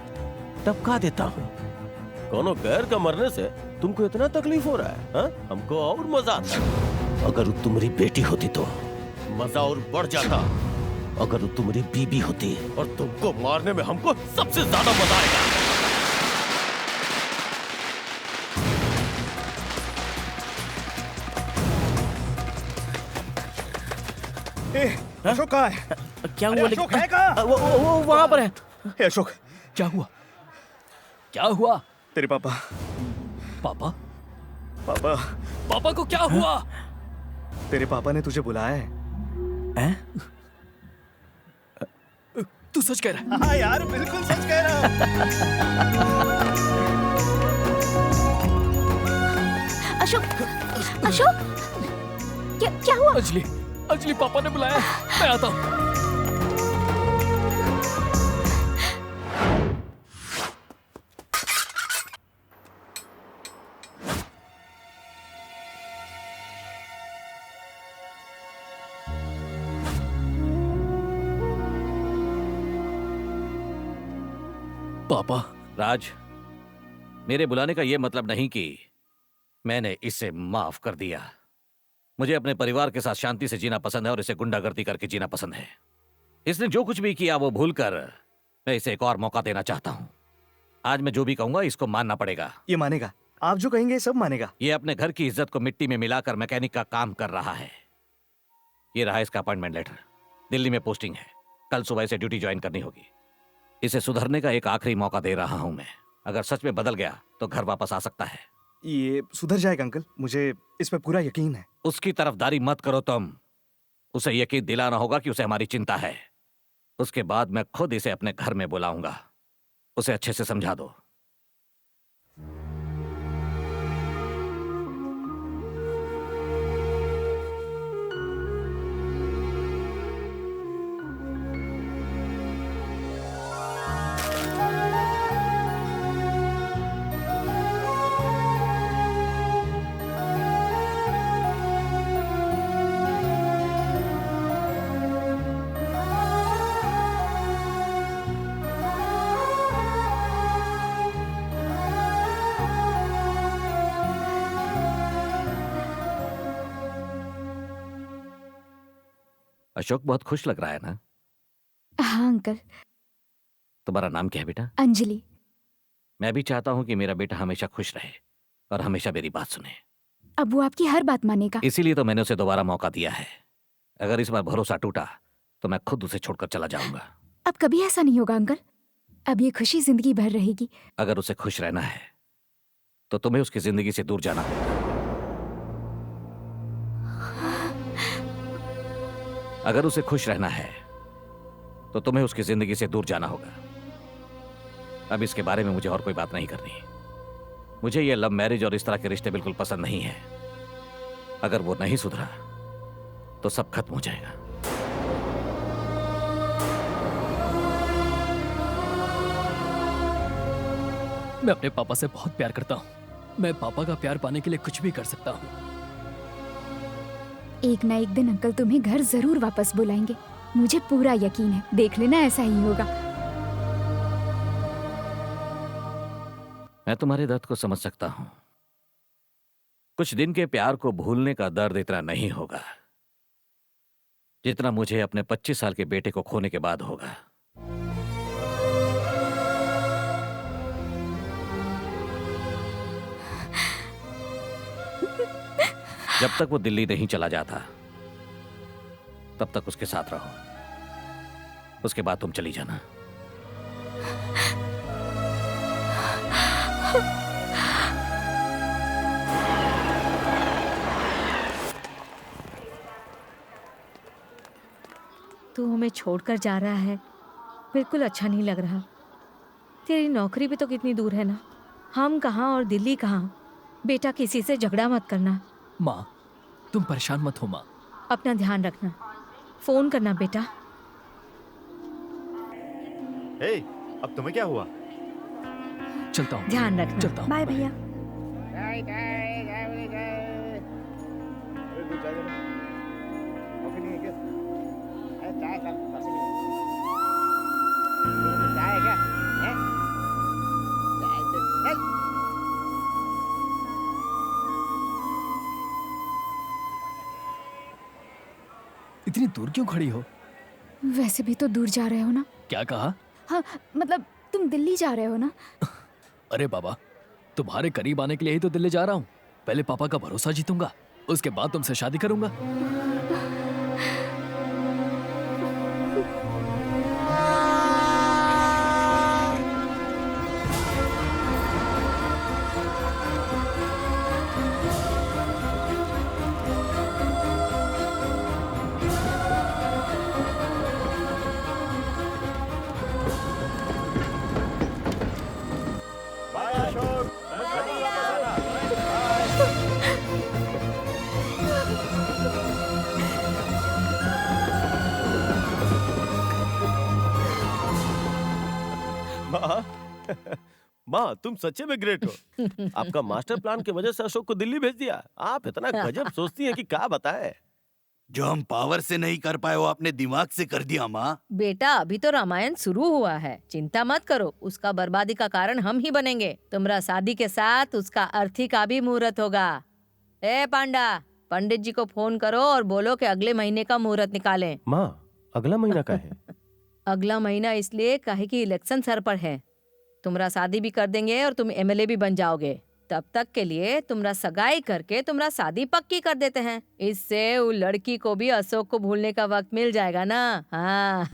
टपका देता हूँ। कोनो गैर का मरने से तुमको इतना तकलीफ हो रहा है, हा? हमको और मजा आता। अगर वो तुम्हारी बेटी होती तो मजा और बढ़ जाता। अगर वो तुम्हारी बीबी होती और तुमको मारने में हमको सबसे ज्यादा मजा आएगा। अशोक कहाँ है? क्या हुआ? अशोक है कहाँ? वो वहाँ पर है। अशोक, क्या हुआ? क्या हुआ? तेरे पापा। पापा? पापा। पापा को क्या हुआ? तेरे पापा ने तुझे बुलाया है। हैं? तू सच कह रहा है। हाँ यार, बिल्कुल सच कह रहा हूँ। अशोक, अशोक, क्या हुआ? अंजलि पापा ने बुलाया, मैं आता हूँ। पापा। राज, मेरे बुलाने का यह मतलब नहीं कि मैंने इसे माफ कर दिया। मुझे अपने परिवार के साथ शांति से जीना पसंद है और इसे गुंडागर्दी करके जीना पसंद है। इसने जो कुछ भी किया वो भूलकर मैं इसे एक और मौका देना चाहता हूं। आज मैं जो भी कहूंगा इसको मानना पड़ेगा। ये मानेगा, आप जो कहेंगे सब मानेगा। ये अपने घर की इज्जत को मिट्टी में मिलाकर मैकेनिक का काम कर रहा है। ये रहा इसका अपॉइंटमेंट लेटर। दिल्ली में पोस्टिंग है, कल सुबह इसे ड्यूटी ज्वाइन करनी होगी। इसे सुधरने का एक आखिरी मौका दे रहा हूं मैं। अगर सच में बदल गया तो घर वापस आ सकता है। ये सुधर जाएगा अंकल, मुझे इस पे पूरा यकीन है। उसकी तरफदारी मत करो तुम। उसे यकीन दिलाना होगा कि उसे हमारी चिंता है। उसके बाद मैं खुद इसे अपने घर में बुलाऊंगा। उसे अच्छे से समझा दो। अशोक बहुत खुश लग रहा है ना? हाँ अंकल। तुम्हारा नाम क्या है बेटा? अंजलि। मैं भी चाहता हूं कि मेरा बेटा हमेशा खुश रहे और हमेशा मेरी बात सुने। अब वो आपकी हर बात मानेगा। इसीलिए तो मैंने उसे दोबारा मौका दिया है। अगर इस बार भरोसा टूटा तो मैं खुद उसे छोड़कर चला जाऊंगा। अब कभी ऐसा नहीं होगा अंकल। अब ये खुशी जिंदगी भर रहेगी। अगर उसे खुश रहना है तो तुम्हें उसकी जिंदगी से दूर जाना होगा। अगर उसे खुश रहना है तो तुम्हें उसकी जिंदगी से दूर जाना होगा। अब इसके बारे में मुझे और कोई बात नहीं करनी। मुझे ये लव मैरिज और इस तरह के रिश्ते बिल्कुल पसंद नहीं है। अगर वो नहीं सुधरा तो सब खत्म हो जाएगा। मैं अपने पापा से बहुत प्यार करता हूँ। मैं पापा का प्यार पाने के लिए कुछ भी कर सकता हूँ। एक ना एक दिन अंकल तुम्हें घर जरूर वापस बुलाएंगे। मुझे पूरा यकीन है। देख लेना ऐसा ही होगा। मैं तुम्हारे दर्द को समझ सकता हूं। कुछ दिन के प्यार को भूलने का दर्द इतना नहीं होगा जितना मुझे अपने 25 साल के बेटे को खोने के बाद होगा। जब तक वो दिल्ली नहीं चला जाता तब तक उसके साथ रहो। उसके बाद तुम चली जाना। तू हमें छोड़कर जा रहा है, बिल्कुल अच्छा नहीं लग रहा। तेरी नौकरी भी तो कितनी दूर है ना। हम कहाँ और दिल्ली कहाँ। बेटा किसी से झगड़ा मत करना। माँ तुम परेशान मत हो माँ। अपना ध्यान रखना। फोन करना बेटा। हे, अब तुम्हें क्या हुआ? चलता हूँ। ध्यान रखना। चलता हूँ। बाय भैया। इतनी दूर क्यों खड़ी हो? वैसे भी तो दूर जा रहे हो ना। क्या कहा? हाँ मतलब तुम दिल्ली जा रहे हो ना। अरे बाबा, तुम्हारे करीब आने के लिए ही तो दिल्ली जा रहा हूँ। पहले पापा का भरोसा जीतूंगा, उसके बाद तुमसे शादी करूंगा। माँ तुम सच्चे में ग्रेट हो। आपका मास्टर प्लान की वजह से अशोक को दिल्ली भेज दिया। आप इतना गजब सोचती हैं कि क्या बताए। जो हम पावर से नहीं कर पाए वो आपने दिमाग से कर दिया माँ। बेटा अभी तो रामायण शुरू हुआ है, चिंता मत करो, उसका बर्बादी का कारण हम ही बनेंगे। तुम्हारा शादी के साथ उसका अर्थी का भी मुहूर्त होगा। ए पांडा, पंडित जी को फोन करो और बोलो कि अगले महीने का मुहूर्त निकालें। माँ अगला महीना का है? अगला महीना इसलिए काहे कि इलेक्शन सर पर है। तुम्हारा शादी भी कर देंगे और तुम एमएलए भी बन जाओगे। तब तक के लिए तुम्हारा सगाई करके तुम्हारा शादी पक्की कर देते हैं। इससे वो लड़की को भी अशोक को भूलने का वक्त मिल जाएगा ना। हाँ।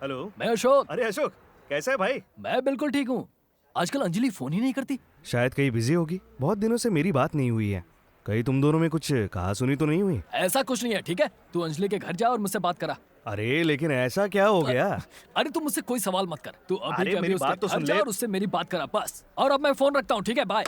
हेलो। मैं अशोक। अरे अशोक, कैसा है भाई? मैं बिल्कुल ठीक हूँ। आजकल अंजलि फोन ही नहीं करती। शायद कहीं बिजी होगी। बहुत दिनों से मेरी बात नहीं हुई है। कहीं तुम दोनों में कुछ कहा सुनी तो नहीं हुई? ऐसा कुछ नहीं है, ठीक है? तू अंजलि के घर जा और मुझसे बात करा। अरे लेकिन ऐसा क्या हो गया? अरे तू मुझसे कोई सवाल मत कर। तू अभी अरे के अभी मेरी उसके बात तो घर सुन जा ले। और उससे मेरी बात करा बस। और अब मैं फोन रखता हूँ, ठीक है? बाय।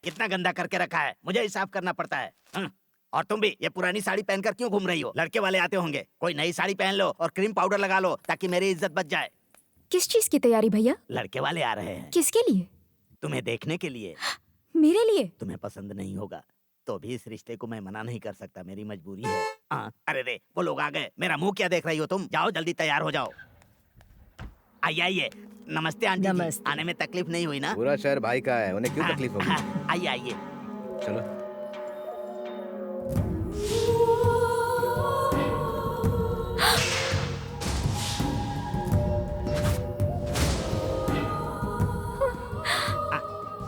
कितना गंदा करके रखा है, मुझे ही साफ करना पड़ता है। और तुम भी ये पुरानी साड़ी पहनकर क्यों घूम रही हो? लड़के वाले आते होंगे, कोई नई साड़ी पहन लो और क्रीम पाउडर लगा लो ताकि मेरी इज्जत बच जाए। किस चीज की तैयारी भैया? लड़के वाले आ रहे हैं। किसके लिए? तुम्हें देखने के लिए। मेरे लिए? तुम्हें पसंद नहीं होगा तो भी इस रिश्ते को मैं मना नहीं कर सकता, मेरी मजबूरी है। अरे रे, वो लोग आ गए। मेरा मुंह क्या देख रही हो तुम? जाओ जल्दी तैयार हो जाओ। आइए आइए। नमस्ते आंटी जी। आने में तकलीफ नहीं हुई ना? पूरा शहर भाई का है, उन्हें क्यों तकलीफ होगी? आइए आइए। चलो।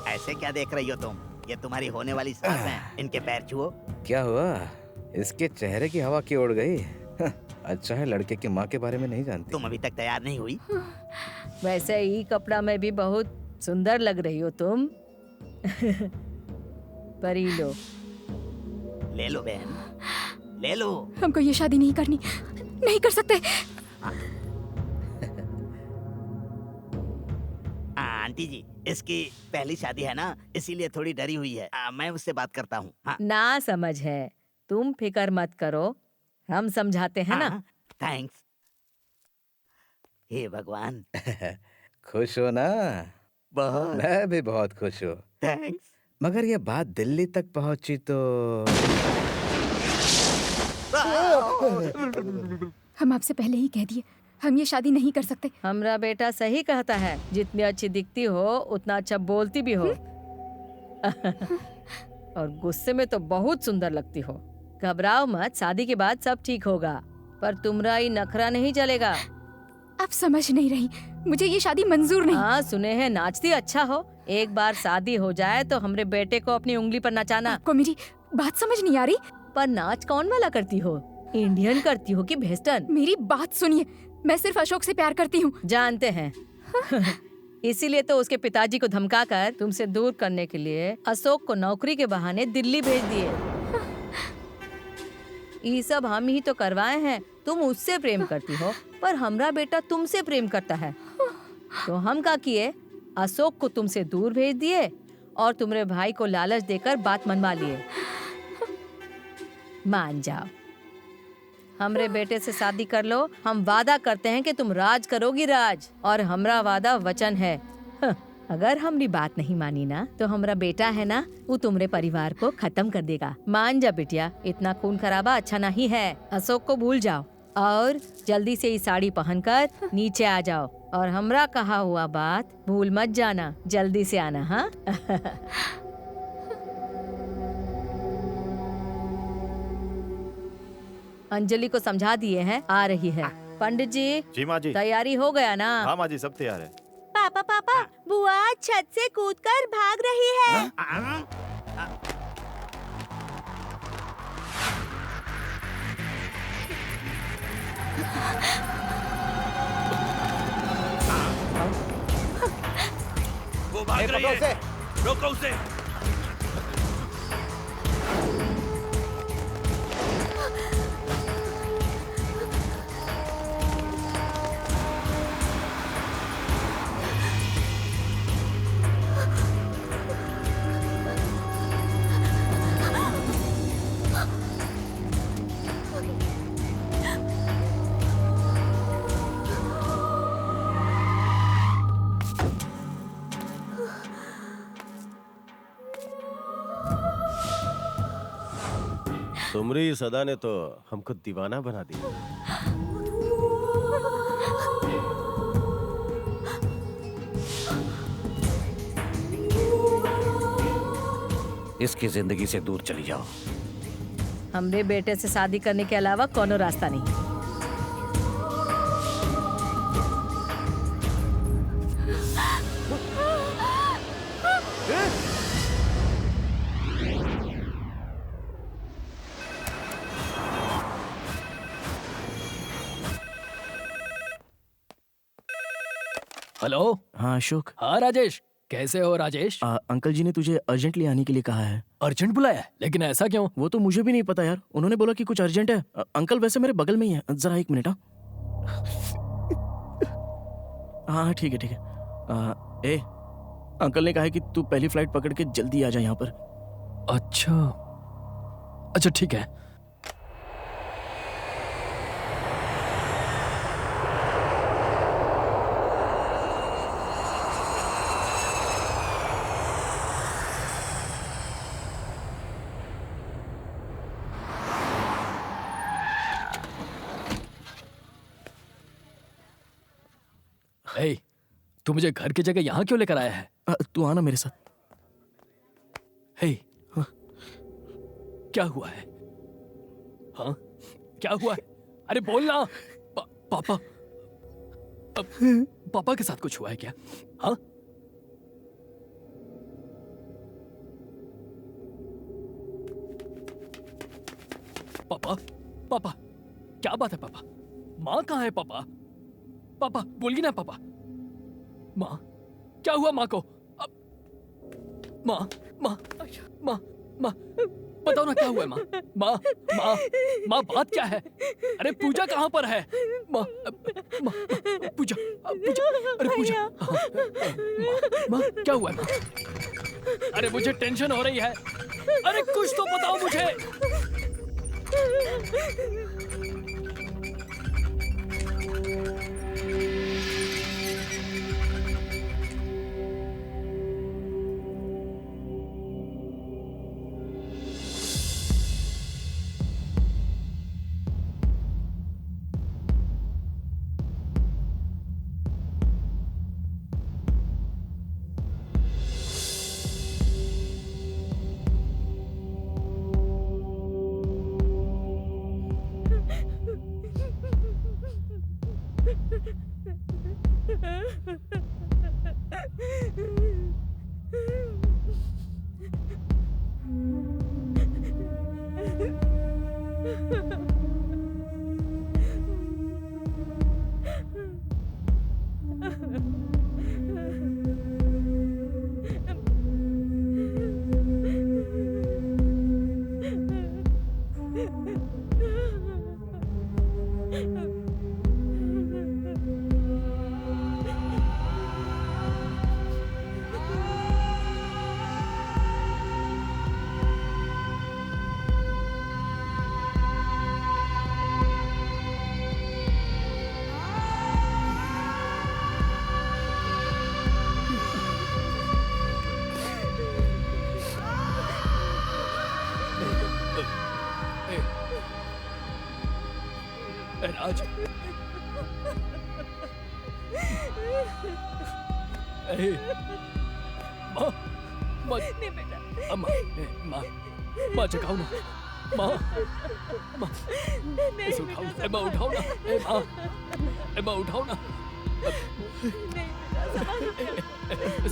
ऐसे क्या देख रही हो तुम? ये तुम्हारी होने वाली सास है, इनके पैर छुओ। क्या हुआ? इसके चेहरे की हवा क्यों उड़ गई? अच्छा है लड़के की माँ के बारे में नहीं जानती। तुम अभी तक तैयार नहीं हुई? वैसे ही कपड़ा में भी बहुत सुंदर लग रही हो तुम। परी लो। ले लो बहन, ले लो। हमको ये शादी नहीं करनी, नहीं कर सकते। आंटी जी, इसकी पहली शादी है ना, इसीलिए थोड़ी डरी हुई है। मैं उससे बात करता हूँ। ना समझ है, तुम फिकर मत करो, हम समझाते हैं ना। थैंक्स। हे भगवान। खुश हो ना? बहुत। मैं भी बहुत खुश हूँ। थैंक्स। मगर ये बात दिल्ली तक पहुंची तो हम आपसे पहले ही कह दिए, हम ये शादी नहीं कर सकते। हमरा बेटा सही कहता है, जितनी अच्छी दिखती हो उतना अच्छा बोलती भी हो। और गुस्से में तो बहुत सुंदर लगती हो। घबराओ मत, शादी के बाद सब ठीक होगा, पर तुम्हारा ये नखरा नहीं चलेगा। आप समझ नहीं रही, मुझे ये शादी मंजूर नहीं। हाँ सुने हैं नाचती अच्छा हो। एक बार शादी हो जाए तो हमरे बेटे को अपनी उंगली पर नचाना। आपको मेरी बात समझ नहीं आ रही? पर नाच कौन वाला करती हो? इंडियन करती हो कि वेस्टर्न? मेरी बात सुनिए, मैं सिर्फ अशोक से प्यार करती हूँ। जानते हैं। इसीलिए तो उसके पिताजी को धमकाकर तुमसे दूर करने के लिए अशोक को नौकरी के बहाने दिल्ली भेज दिए। ये सब हम ही तो करवाए हैं। तुम उससे प्रेम करती हो, पर हमरा बेटा तुमसे प्रेम करता है। तो हम क्या किए, अशोक को तुमसे दूर भेज दिए और तुम्हारे भाई को लालच देकर बात मनवा लिए। मान जाओ, हमरे बेटे से शादी कर लो। हम वादा करते हैं कि तुम राज करोगी राज, और हमरा वादा वचन है। अगर हमरी बात नहीं मानी ना तो हमरा बेटा है ना, वो तुम्हारे परिवार को खत्म कर देगा। मान जा बिटिया, इतना खून खराबा अच्छा नहीं है। अशोक को भूल जाओ और जल्दी से ये साड़ी पहनकर नीचे आ जाओ, और हमरा कहा हुआ बात भूल मत जाना। जल्दी से आना। हाँ। अंजलि को समझा दिए हैं, आ रही है। पंडित जी। जी माँ जी। तैयारी हो गया ना? हाँ माँ जी, सब तैयार है। पापा पापा, बुआ छत से कूदकर भाग रही है। वो भाग रही है? रोको उसे। तुमरी इस अदा ने तो हमको दीवाना बना दिया। इसकी जिंदगी से दूर चली जाओ। हमरे बेटे से शादी करने के अलावा कोनो रास्ता नहीं। हेलो। हाँ अशोक। हाँ राजेश, कैसे हो राजेश? अंकल जी ने तुझे अर्जेंटली आने के लिए कहा है। अर्जेंट बुलाया है? लेकिन ऐसा क्यों? वो तो मुझे भी नहीं पता यार, उन्होंने बोला कि कुछ अर्जेंट है। अंकल वैसे मेरे बगल में ही है, जरा एक मिनट। हाँ ठीक है ठीक है। ए अंकल ने कहा है कि तू पहली फ्लाइट पकड़ के जल्दी आ जा यहाँ पर। अच्छा अच्छा ठीक है। ए, तू मुझे घर की जगह यहाँ क्यों लेकर आया है? तू आना मेरे साथ। हे, क्या हुआ है? हाँ, क्या हुआ है? अरे बोलना। पापा, पापा के साथ कुछ हुआ है क्या? हाँ? पापा, पापा, क्या बात है पापा? माँ कहाँ है पापा? पापा बोलिए ना पापा। माँ, क्या हुआ माँ को? माँ, माँ, माँ, माँ, बताओ ना क्या हुआ है माँ? माँ, माँ, माँ बात क्या है? अरे पूजा कहाँ पर है? माँ, माँ, पूजा, पूजा, अरे पूजा, माँ, क्या हुआ है माँ? अरे मुझे टेंशन हो रही है। अरे कुछ तो बताओ मुझे। राज, माँ, माँ, नहीं बेटा, माँ, माँ, माँ जगाओ ना, माँ, माँ, उठाओ, माँ उठाओ ना, माँ, माँ उठाओ ना,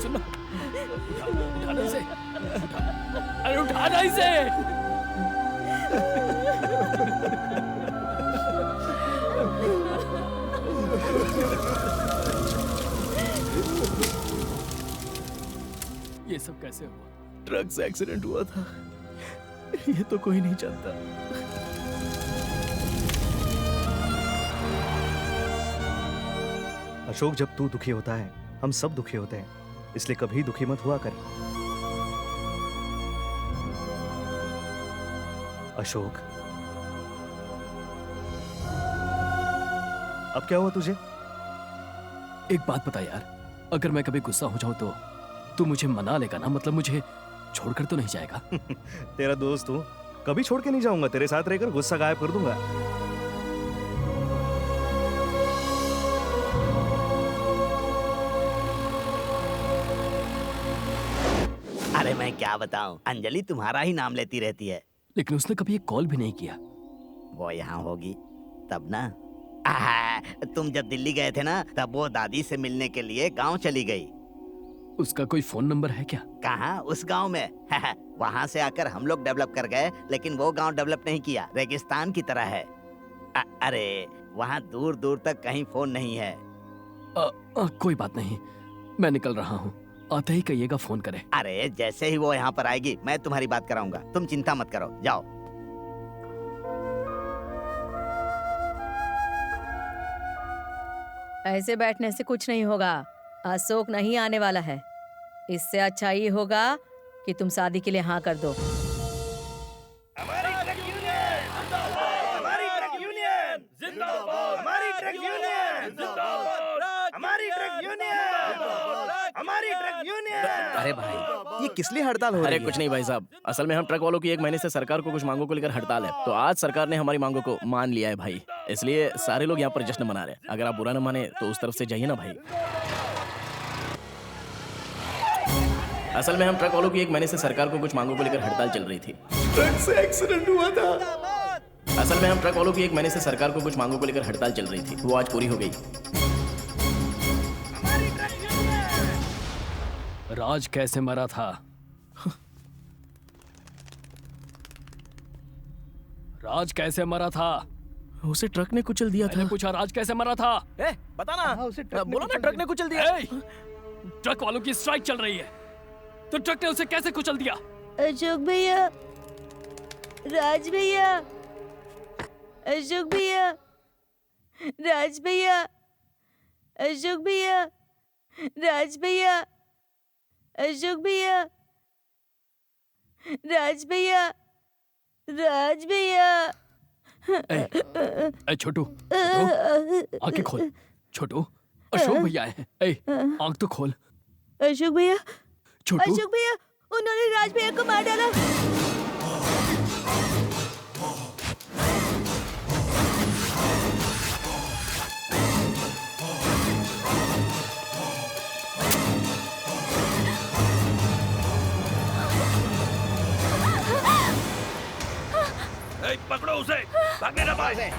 सुनो, उठाना इसे, अरे उठाना इसे। ये सब कैसे हुआ? ट्रक से एक्सीडेंट हुआ था, ये तो कोई नहीं जानता। अशोक, जब तू दुखी होता है हम सब दुखी होते हैं, इसलिए कभी दुखी मत हुआ कर। अशोक, अब क्या हुआ तुझे? एक बात बता यार, अगर मैं कभी गुस्सा हो जाऊं तो तू मुझे मना लेगा ना? मतलब मुझे छोड़कर तो नहीं जाएगा? तेरा दोस्त हूँ, कभी छोड़ के नहीं जाऊंगा। तेरे साथ रहकर गुस्सा गायब कर दूंगा। अरे मैं क्या बताऊं, अंजलि तुम्हारा ही नाम लेती रहती है। लेकिन उसने कभी एक कॉल भी नहीं किया। वो यहाँ होगी तब ना। तुम जब दिल्ली गए थे ना, तब वो दादी से मिलने के लिए गांव चली गई। उसका कोई फोन नंबर है क्या? कहाँ, उस गांव में। वहाँ से आकर हम लोग डेवलप कर गए, लेकिन वो गांव डेवलप नहीं किया, रेगिस्तान की तरह है। अरे वहाँ दूर दूर तक कहीं फोन नहीं है। कोई बात नहीं, मैं निकल रहा हूँ, आते ही कहिएगा फोन करे। अरे जैसे ही वो यहाँ पर आएगी मैं तुम्हारी बात कराऊंगा, तुम चिंता मत करो, जाओ। ऐसे बैठने से कुछ नहीं होगा। अशोक नहीं आने वाला है। इससे अच्छा ये होगा कि तुम शादी के लिए हाँ कर दो। अरे भाई, ये किस लिए हड़ताल हो रही है? अरे कुछ नहीं भाई साहब, असल में हम ट्रक वालों की 1 महीने से सरकार को कुछ मांगों को लेकर हड़ताल है, तो आज सरकार ने हमारी मांगों को मान लिया है भाई, इसलिए सारे लोग यहाँ पर जश्न मना रहे हैं। अगर आप बुरा न माने तो उस तरफ से जाइए ना भाई। असल में हम ट्रक वालों की 1 महीने से सरकार को कुछ मांगों को लेकर हड़ताल चल रही थी। ट्रक से एक्सीडेंट हुआ था। असल में हम ट्रक वालों की 1 महीने से सरकार को कुछ मांगों को लेकर हड़ताल चल रही थी, वो आज पूरी हो गई। राज कैसे मरा था? राज कैसे मरा था? उसे ट्रक ने कुचल दिया था। पूछा राज कैसे मरा था? बता ना। बोलो ना, ट्रक ने कुचल दिया। ट्रक वालों की स्ट्राइक चल रही है, तो ट्रक ने उसे कैसे कुचल दिया? अशोक भैया, राज भैया, अशोक भैया, राज भैया, अशोक भैया, राज भैया, अशोक भैया, राज भैया, राज भैया। छोटू, आंखें खोल। छोटू, अशोक भैया है। आंख तो खोल। अशोक भैया, छोटू, अशोक भैया, उन्होंने राज भैया को मार डाला। पकड़ो उसे, भागने ना पाए।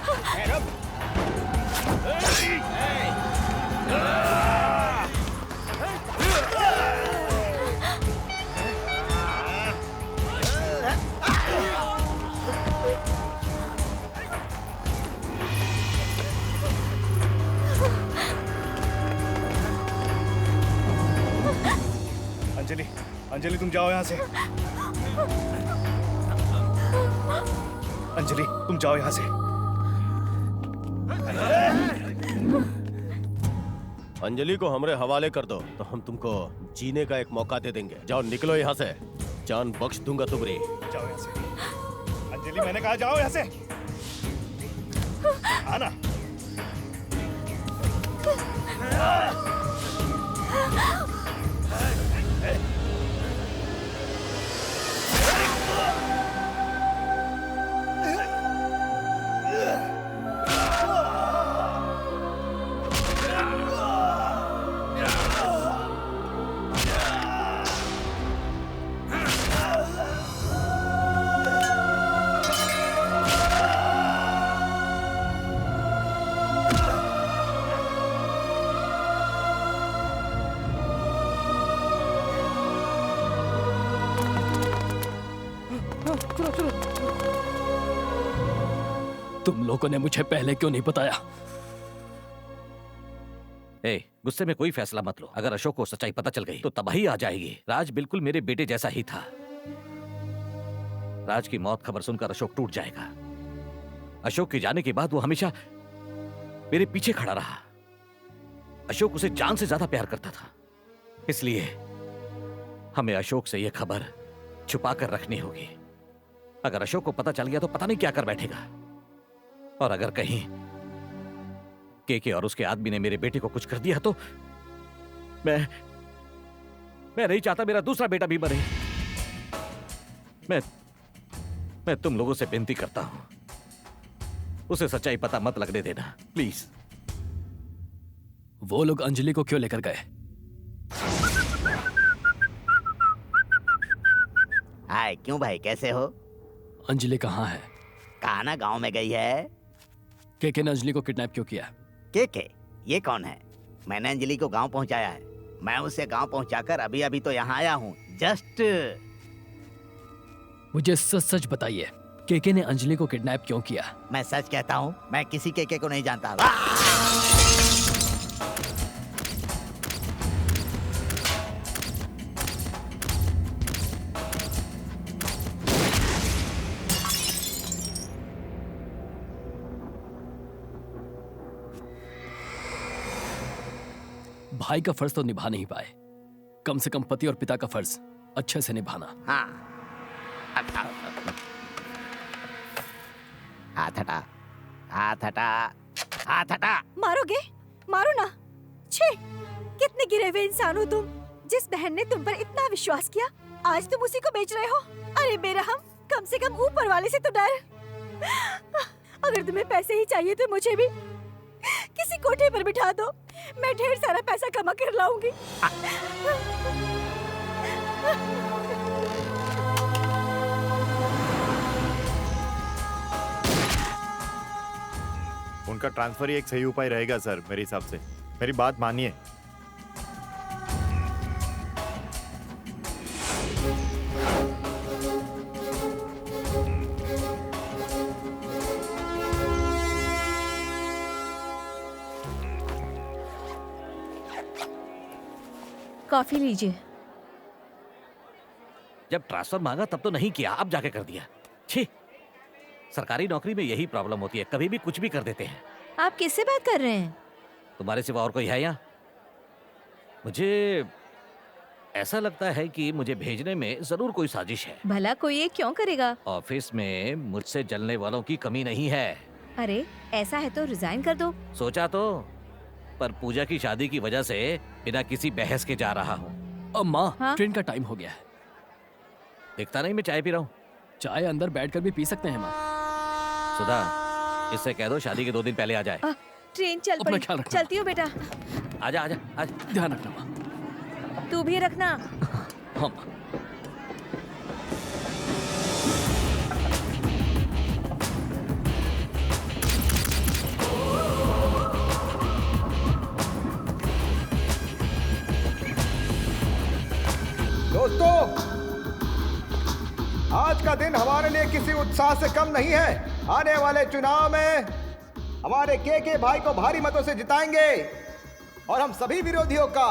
अंजलि, अंजलि तुम जाओ यहाँ से। अंजलि तुम जाओ यहाँ से। अंजलि को हमरे हवाले कर दो तो हम तुमको जीने का एक मौका दे देंगे। जाओ निकलो यहाँ से, जान बख्श दूंगा तुम्हारी। जाओ यहाँ से। अंजलि मैंने कहा जाओ यहाँ से। आना। तुम लोगों ने मुझे पहले क्यों नहीं बताया? गुस्से में कोई फैसला मत लो। अगर अशोक को सच्चाई पता चल गई तो तबाही आ जाएगी। राज बिल्कुल मेरे बेटे जैसा ही था। राज की मौत खबर सुनकर अशोक टूट जाएगा। अशोक के जाने के बाद वो हमेशा मेरे पीछे खड़ा रहा। अशोक उसे जान से ज्यादा प्यार करता था, इसलिए हमें अशोक से यह खबर छुपा कर रखनी होगी। अगर अशोक को पता चल गया तो पता नहीं क्या कर बैठेगा। और अगर कहीं केके और उसके आदमी ने मेरे बेटे को कुछ कर दिया तो मैं नहीं चाहता मेरा दूसरा बेटा भी मरे। मैं तुम लोगों से विनती करता हूं, उसे सच्चाई पता मत लगने देना, प्लीज। वो लोग अंजलि को क्यों लेकर गए? हाय, क्यों भाई, कैसे हो? अंजलि कहाँ है? कहा ना, गांव में गई है। केके ने अंजलि को किडनैप क्यों किया? केके? ये कौन है? मैंने अंजलि को गांव पहुंचाया है। मैं उसे गांव पहुंचाकर अभी तो यहाँ आया हूँ, जस्ट। मुझे सच सच बताइए, केके ने अंजलि को किडनैप क्यों किया? मैं सच कहता हूँ, मैं किसी केके को नहीं जानता। भाई का फर्ज तो निभा नहीं पाए, कम से कम पति और पिता का फर्ज अच्छे से निभाना। हाँ। हाथ हटा, हाथ हटा, हाथ हटा। मारोगे? मारो ना। छे, कितने गिरे हुए इंसान हो तुम। जिस बहन ने तुम पर इतना विश्वास किया, आज तुम उसी को बेच रहे हो। अरे बेरहम, कम से कम ऊपर वाले से तो डर। अगर तुम्हें पैसे ही चाहिए तो मुझे भी किसी कोठे पर बिठा दो, मैं ढेर सारा पैसा कमा कर लाऊंगी। उनका ट्रांसफर ही एक सही उपाय रहेगा सर, मेरे हिसाब से। मेरी बात मानिए। कॉफी लीजिए। जब ट्रांसफर मांगा तब तो नहीं किया, अब जाके कर दिया। छी, सरकारी नौकरी में यही प्रॉब्लम होती है, कभी भी कुछ भी कर देते हैं। आप किससे बात कर रहे हैं? तुम्हारे सिवा और कोई है यहाँ? मुझे ऐसा लगता है कि मुझे भेजने में जरूर कोई साजिश है। भला कोई ये क्यों करेगा? ऑफिस में मुझसे जलने वालों की कमी नहीं है। अरे ऐसा है तो रिजाइन कर दो। सोचा तो, पर पूजा की शादी की वजह से बिना किसी बहस के जा रहा हूँ। अम्मा, हाँ? ट्रेन का टाइम हो गया है। दिखता नहीं मैं चाय पी रहा हूँ। चाय अंदर बैठकर भी पी सकते हैं माँ। सुधा, इससे कह दो शादी के 2 दिन पहले आ जाए। ट्रेन चल अपना पड़ी। ख्याल रखना। चलती हूँ बेटा। आजा आजा आजा। ध्यान रखना माँ। तू भी रखना। हाँ। दोस्तों, आज का दिन हमारे लिए किसी उत्साह से कम नहीं है। आने वाले चुनाव में हमारे केके भाई को भारी मतों से जिताएंगे और हम सभी विरोधियों का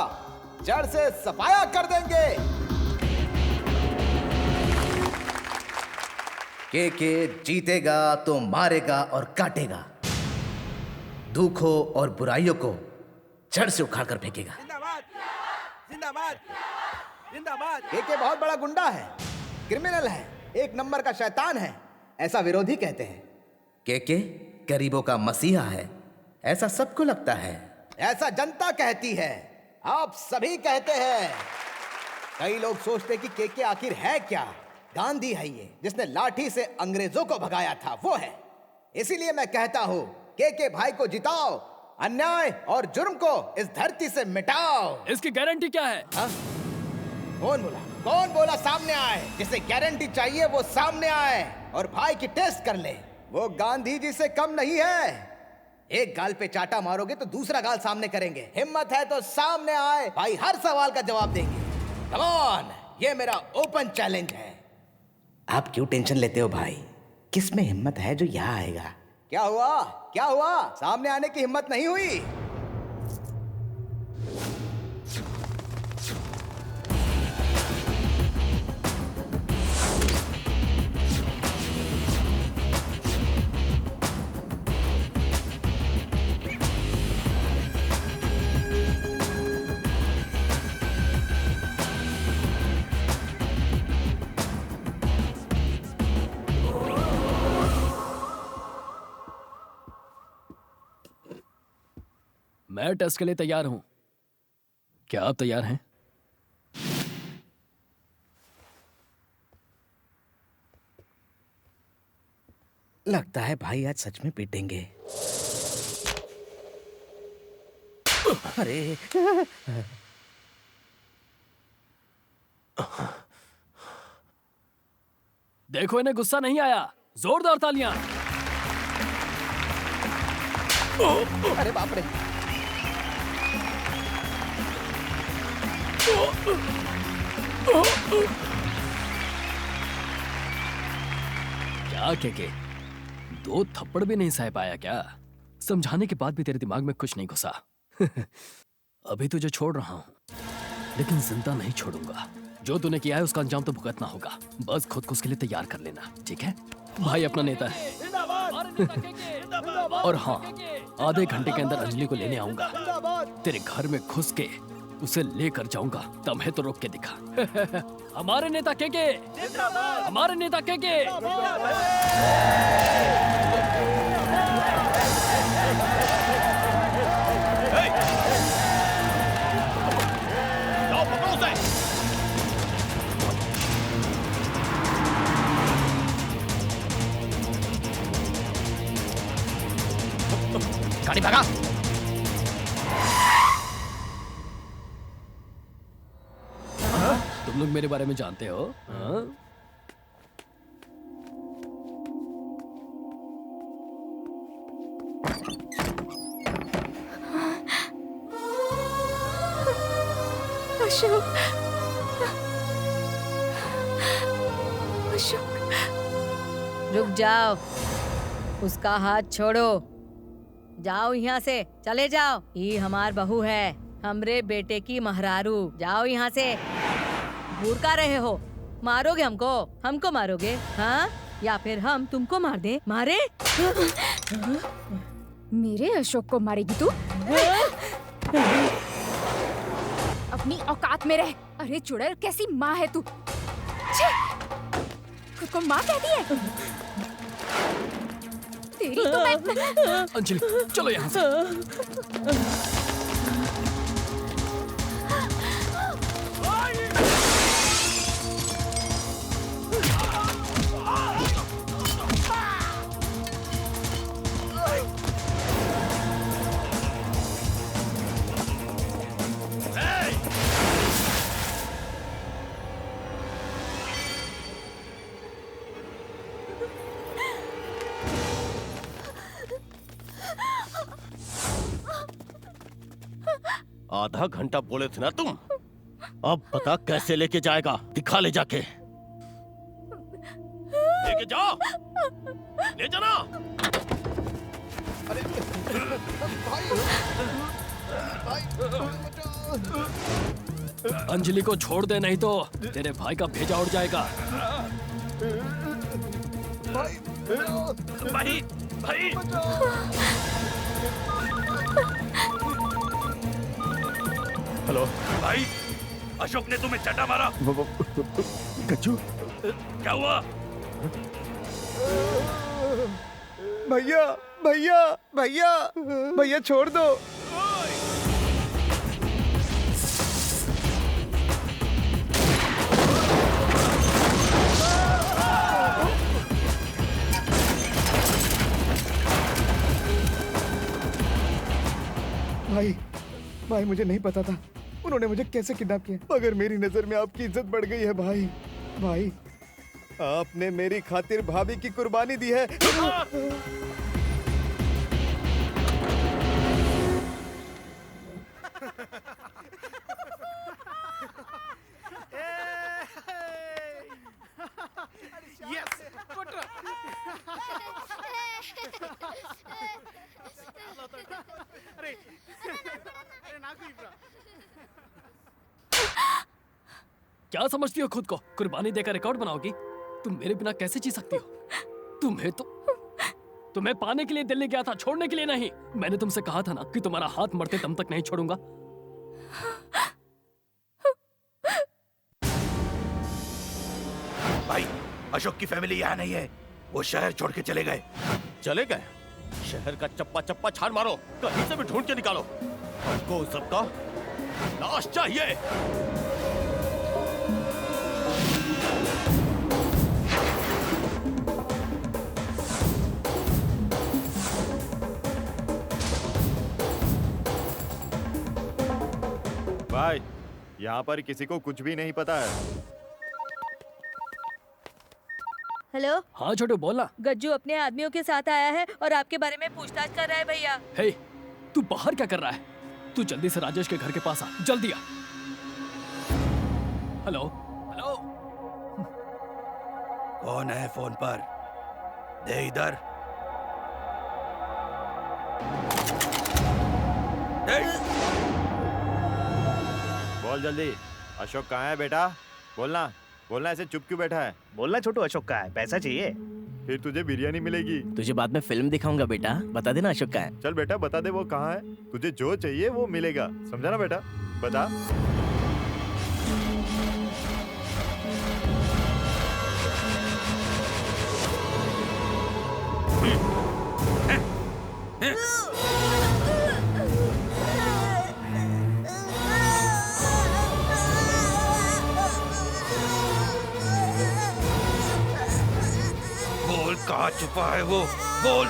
जड़ से सफाया कर देंगे। केके जीतेगा तो मारेगा और काटेगा, दुखों और बुराइयों को जड़ से उखाड़ कर फेंकेगा। जिंदाबाद, जिंदाबाद। केके बहुत बड़ा गुंडा है, क्रिमिनल है, एक नंबर का शैतान है, ऐसा विरोधी कहते हैं। केके गरीबों का मसीहा है, ऐसा सबको लगता है। ऐसा जनता कहती है, आप सभी कहते हैं। कई लोग सोचते कि केके आखिर है क्या? गांधी है ये, जिसने लाठी से अंग्रेजों को भगाया था, वो है। इसीलिए मैं कहता हूं, केके भाई को जिताओ, अन्याय और जुर्म को इस धरती से मिटाओ। इसकी गारंटी क्या है? हा? कौन बोला? कौन बोला सामने आए? जिसे गारंटी चाहिए वो सामने आए और भाई की टेस्ट कर ले। वो गांधी जी से कम नहीं है। एक गाल पे चाटा मारोगे तो दूसरा गाल सामने करेंगे। हिम्मत है तो सामने आए, भाई हर सवाल का जवाब देंगे। कम ऑन, ये मेरा ओपन चैलेंज है। आप क्यों टेंशन लेते हो भाई? किस में हिम्मत है जो यहाँ आएगा? क्या हुआ? क्या हुआ? सामने आने की हिम्मत नहीं हुई? मैं टेस्ट के लिए तैयार हूं। क्या आप तैयार हैं? लगता है भाई आज सच में पीटेंगे। अरे देखो इन्हें गुस्सा नहीं आया। जोरदार तालियां। अरे बाप रे। क्या के दो थप्पड़ भी नहीं सह पाया क्या? समझाने के बाद भी तेरे दिमाग में कुछ नहीं घुसा। अभी तुझे छोड़ रहा हूं, लेकिन जिंदा नहीं छोड़ूंगा। जो तूने किया है उसका अंजाम तो भुगतना होगा। बस खुद को उसके लिए तैयार कर लेना, ठीक है? भाई अपना नेता है। और हाँ, आधे घंटे के अंदर अंजलि को लेने आऊंगा। तेरे घर में घुस के उसे लेकर जाऊंगा। तब है तो रोक के दिखा। हमारे नेता के हमारे नेता के गाड़ी भगा। तुम लोग मेरे बारे में जानते हो? हाँ? अशोक, अशोक, रुक जाओ। उसका हाथ छोड़ो। जाओ यहाँ से, चले जाओ। ये हमार बहू है, हमरे बेटे की महरारू। जाओ यहाँ से। घूर का रहे हो? मारोगे हमको? हमको मारोगे? हाँ, या फिर हम तुमको मार दे? मारे? मेरे अशोक को मारेगी तू? अपनी औकात में रह। अरे चुड़ैल, कैसी माँ है तू? छे! खुद को माँ कहती है? तेरी तो मैं... अंजलि, चलो यहाँ से। आधा घंटा बोले थे ना तुम। अब बता कैसे लेके जाएगा? दिखा ले जाके। लेके जाओ, ले जाना। अरे अंजलि को छोड़ दे, नहीं तो तेरे भाई का भेजा उड़ जाएगा। भाई, भाई। हेलो भाई, अशोक ने तुम्हें चटा मारा। गज्जू, क्या हुआ? भैया भैया भैया भैया छोड़ दो। भाई भाई, मुझे नहीं पता था उन्होंने मुझे कैसे किडनैप किया, मगर मेरी नजर में आपकी इज्जत बढ़ गई है भाई। भाई, आपने मेरी खातिर भाभी की कुर्बानी दी है। क्या समझती हो खुद को? कुर्बानी देकर रिकॉर्ड बनाओगी? तुम मेरे बिना कैसे जी सकती हो? तुम्हें पाने के लिए दिल्ली गया था, छोड़ने के लिए नहीं। मैंने तुमसे कहा था ना कि तुम्हारा हाथ मरते दम तक नहीं छोड़ूंगा। भाई, अशोक की फैमिली यहाँ नहीं है। वो शहर छोड़ के चले गए। चले गए? शहर का चप्पा चप्पा छान मारो, कहीं से भी ढूंढ के निकालो। हमको सबका लाश चाहिए। भाई यहाँ पर किसी को कुछ भी नहीं पता है। हेलो। हाँ छोटू बोलना। गज्जू अपने आदमियों के साथ आया है और आपके बारे में पूछताछ कर रहा है भैया। हे, तू बाहर क्या कर रहा है? तू जल्दी से राजेश के घर के पास आ, जल्दी आ। Hello hello. कौन है फोन पर? दे इधर। बोल जल्दी, अशोक कहाँ है बेटा? बोलना बोलना, ऐसे चुप क्यों बैठा है? बोलना छोटू, अशोक का है, पैसा चाहिए। फिर तुझे बिरयानी मिलेगी। तुझे बाद में फिल्म दिखाऊंगा बेटा, बता देना अशोक का है। चल बेटा बता दे वो कहाँ है। तुझे जो चाहिए वो मिलेगा, समझा ना बेटा? बता। बोल कहाँ छुपा है वो? बोल।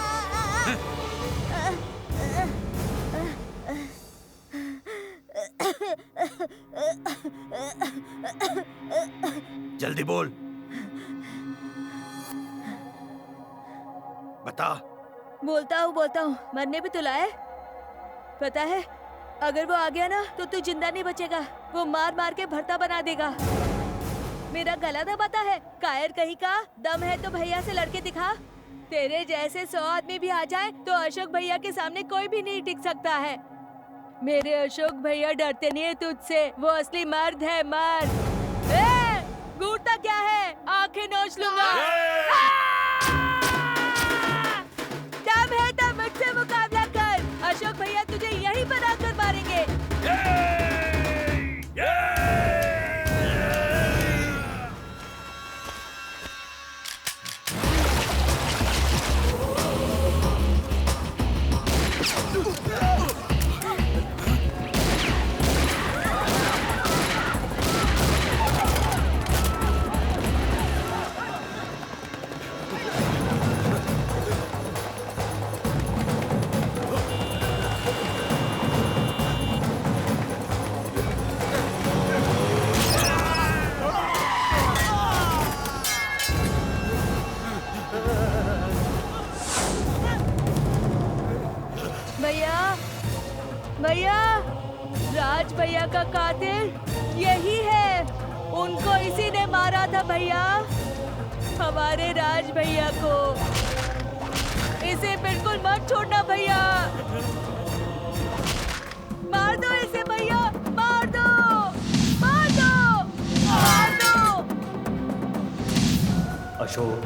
जल्दी बोल। बता। बोलता हूँ, मरने भी तो लाए। पता है अगर वो आ गया ना तो तू जिंदा नहीं बचेगा। वो मार मार के भरता बना देगा। मेरा गला दबाता है, कायर कहीं का। दम है तो भैया से लड़के दिखा। तेरे जैसे 100 आदमी भी आ जाए तो अशोक भैया के सामने कोई भी नहीं टिक सकता है। मेरे अशोक भैया डरते नहीं है तुझसे, वो असली मर्द है, मर्द। घूरता क्या है? आंखें नोच लूंगा। दम है तो मुझसे मुकाबला कर। अशोक भैया तुझे यहीं पर आकर मारेंगे। भैया, राज भैया का कातिल यही है। उनको इसी ने मारा था भैया, हमारे राज भैया को। इसे बिल्कुल मत छोड़ना भैया। मार दो इसे भैया, मार दो, मार दो, मार दो। अशोक,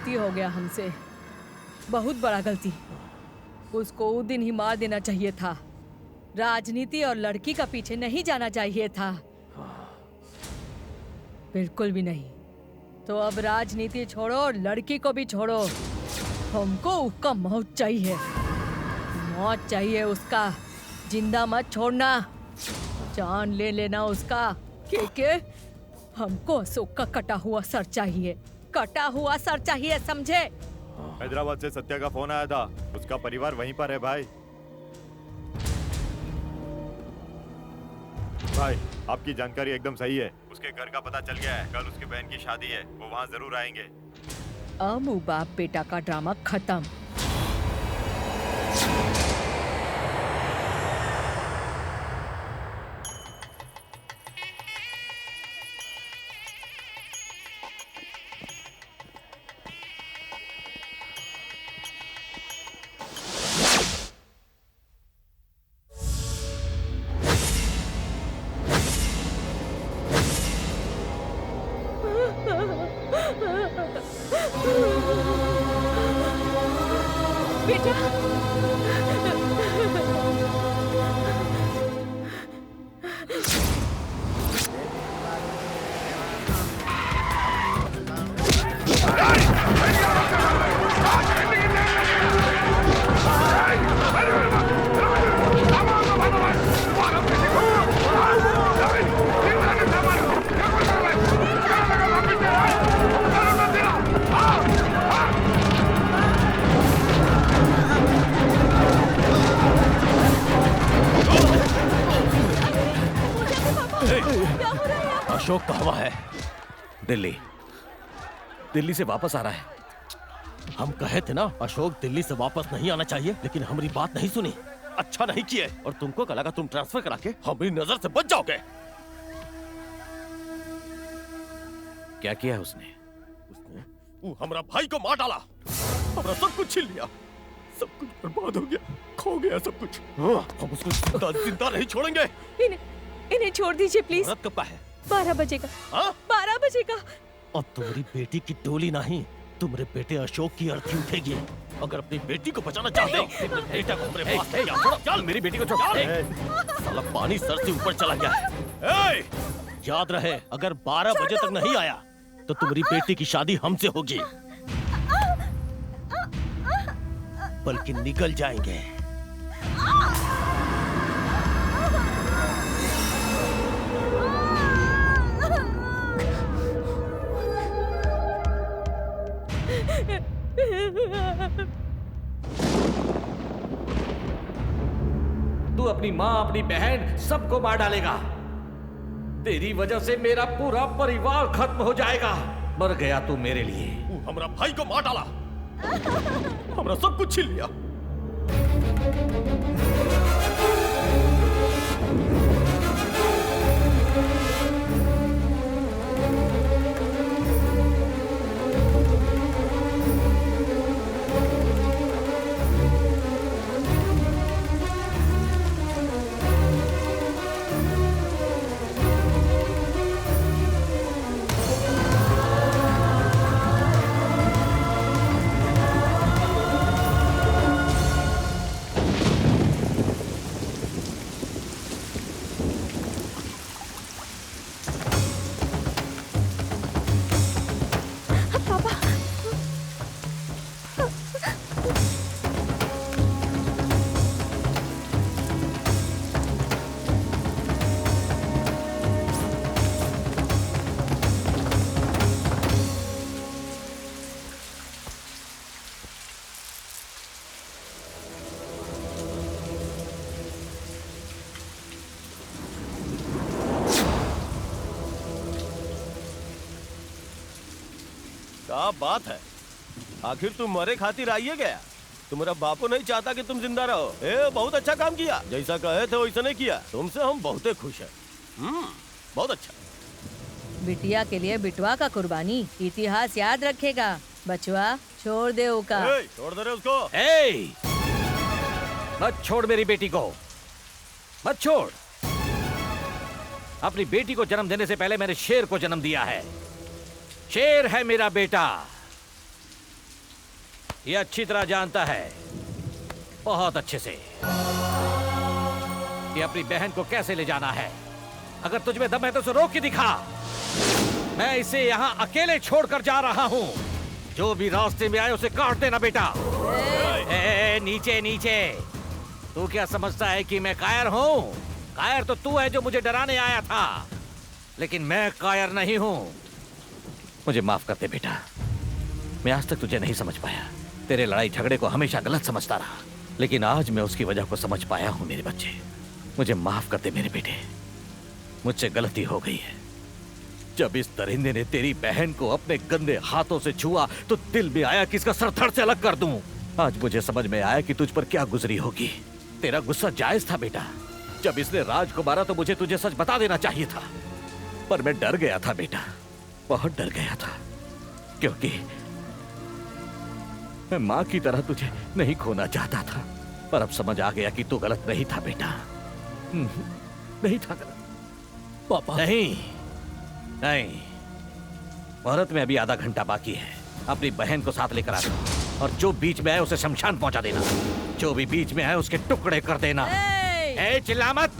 गलती हो गया हमसे, बहुत बड़ा गलती। उसको उस दिन ही मार देना चाहिए था। राजनीति और लड़की का पीछे नहीं जाना चाहिए था, बिल्कुल भी नहीं। तो अब राजनीति छोड़ो और लड़की को भी छोड़ो। हमको उसका मौत चाहिए, मौत चाहिए उसका, जिंदा मत छोड़ना, जान ले लेना उसका। के हमको अशोक का कटा हुआ सर चाहिए, कटा हुआ सर चाहिए, समझे? हैदराबाद से सत्या का फोन आया था, उसका परिवार वहीं पर है भाई। भाई आपकी जानकारी एकदम सही है, उसके घर का पता चल गया है। कल उसकी बहन की शादी है, वो वहाँ जरूर आएंगे। अब बाप बेटा का ड्रामा खत्म। अशोक कहाँ है? दिल्ली, दिल्ली से वापस आ रहा है। हम कहे थे ना अशोक दिल्ली से वापस नहीं आना चाहिए, लेकिन हमारी बात नहीं सुनी। अच्छा नहीं किए, और तुमको क्या लगा तुम ट्रांसफर करा के हमारी नजर से बच जाओगे? क्या किया उसने? वो हमारा भाई को मार डाला, हमारा सब कुछ छीन लिया, सब कुछ बर्बाद हो गया, खो गया सब कुछ। हम उसको जिंदा नहीं छोड़ेंगे। इन्हें छोड़ दीजिए प्लीज। कब का है? 12 बजेगा। 12 बजेगा। अब तुम्हारी बेटी की डोली नहीं, तुम्हारे बेटे अशोक की अर्थी उठेगी। अगर अपनी बेटी को बचाना चाहते हो, तो बेटा को हमारे पास ले आओ। चल मेरी बेटी को छोड़। साला पानी सर से ऊपर चला गया है। याद रहे, अगर 12 बजे तक नहीं आया तो तुम्हारी बेटी की शादी हमसे होगी, बल्कि निकल जाएंगे। तू अपनी माँ, अपनी बहन सबको मार डालेगा। तेरी वजह से मेरा पूरा परिवार खत्म हो जाएगा। मर गया तू मेरे लिए। हमारा भाई को मार डाला, हमारा सब कुछ छीन लिया। क्या बात है, आखिर तुम मरे खातिर आइए गया। तुम्हारा बापू नहीं चाहता कि तुम जिंदा रहो। बहुत अच्छा काम किया, जैसा कहे थे वैसा नहीं किया। तुमसे हम बहुत खुश हैं। बहुत अच्छा। बिटिया के लिए बिटवा का कुर्बानी, इतिहास याद रखेगा। बचवा छोड़ दे उका। छोड़ दे रहे उसको। मत छोड़ मेरी बेटी को, मत छोड़। अपनी बेटी को जन्म देने से पहले मैंने शेर को जन्म दिया है। शेर है मेरा बेटा। ये अच्छी तरह जानता है, बहुत अच्छे से, कि अपनी बहन को कैसे ले जाना है। अगर तुझ में दम है तो उसे रोक के दिखा। मैं इसे यहाँ अकेले छोड़कर जा रहा हूँ। जो भी रास्ते में आए उसे काट देना बेटा। नीचे नीचे। तू क्या समझता है कि मैं कायर हूँ? कायर तो तू है जो मुझे डराने आया था, लेकिन मैं कायर नहीं हूँ। मुझे माफ कर दे बेटा, मैं आज तक तुझे नहीं समझ पाया। तेरे लड़ाई झगड़े को हमेशा गलत समझता रहा, लेकिन आज मैं उसकी वजह को समझ पाया हूँ। मेरे बच्चे, मुझे माफ कर दे मेरे बेटे, मुझसे गलती हो गई है। जब इस दरिंदे ने तेरी बहन को अपने गंदे हाथों से छुआ तो दिल में आया कि इसका सर धड़ से अलग कर दूं। आज मुझे समझ में आया कि तुझ पर क्या गुजरी होगी। तेरा गुस्सा जायज था बेटा। जब इसने राज को मारा तो मुझे तुझे सच बता देना चाहिए था, पर मैं डर गया था बेटा, बहुत डर गया था, क्योंकि मैं माँ की तरह तुझे नहीं खोना चाहता था। पर अब समझ आ गया कि तू गलत नहीं था बेटा, नहीं था गलत। पापा नहीं नहीं, मुहूर्त में अभी आधा घंटा बाकी है। अपनी बहन को साथ लेकर आ जाओ, और जो बीच में आए उसे शमशान पहुंचा देना। जो भी बीच में आए उसके टुकड़े कर देना। चिल्ला मत।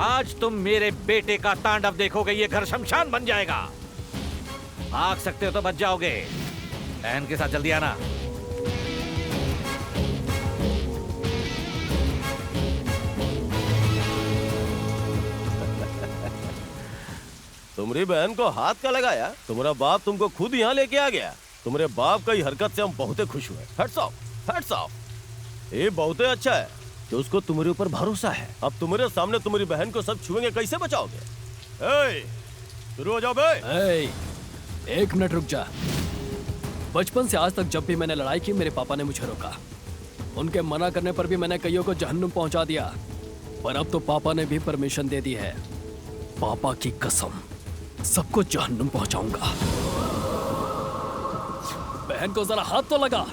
आज तुम मेरे बेटे का तांडव देखोगे, ये घर शमशान बन जाएगा। भाग सकते हो तो बच जाओगे। बहन के साथ जल्दी आना। तुम्हारी बहन को हाथ का लगाया? तुम्हारा बाप तुमको खुद यहाँ लेके आ गया। तुम्हारे बाप का ही हरकत से हम बहुत खुश हुए। Hats off, hats off. ये बहुत अच्छा है कि उसको तुम्हारे ऊपर भरोसा है। अब तुम्हारे सामने तुम्हारी बहन को सब छुएंगे, कैसे बचाओगे? शुरू हो जाओ बे। एक मिनट रुक जा। बचपन से आज तक जब भी मैंने लड़ाई की, मेरे पापा ने मुझे रोका। उनके मना करने पर भी मैंने कईयों को जहन्नुम पहुंचा दिया, पर अब तो पापा ने भी परमिशन दे दी है। पापा की कसम, सबको जहन्नुम पहुंचाऊंगा। बहन को जरा हाथ तो लगा।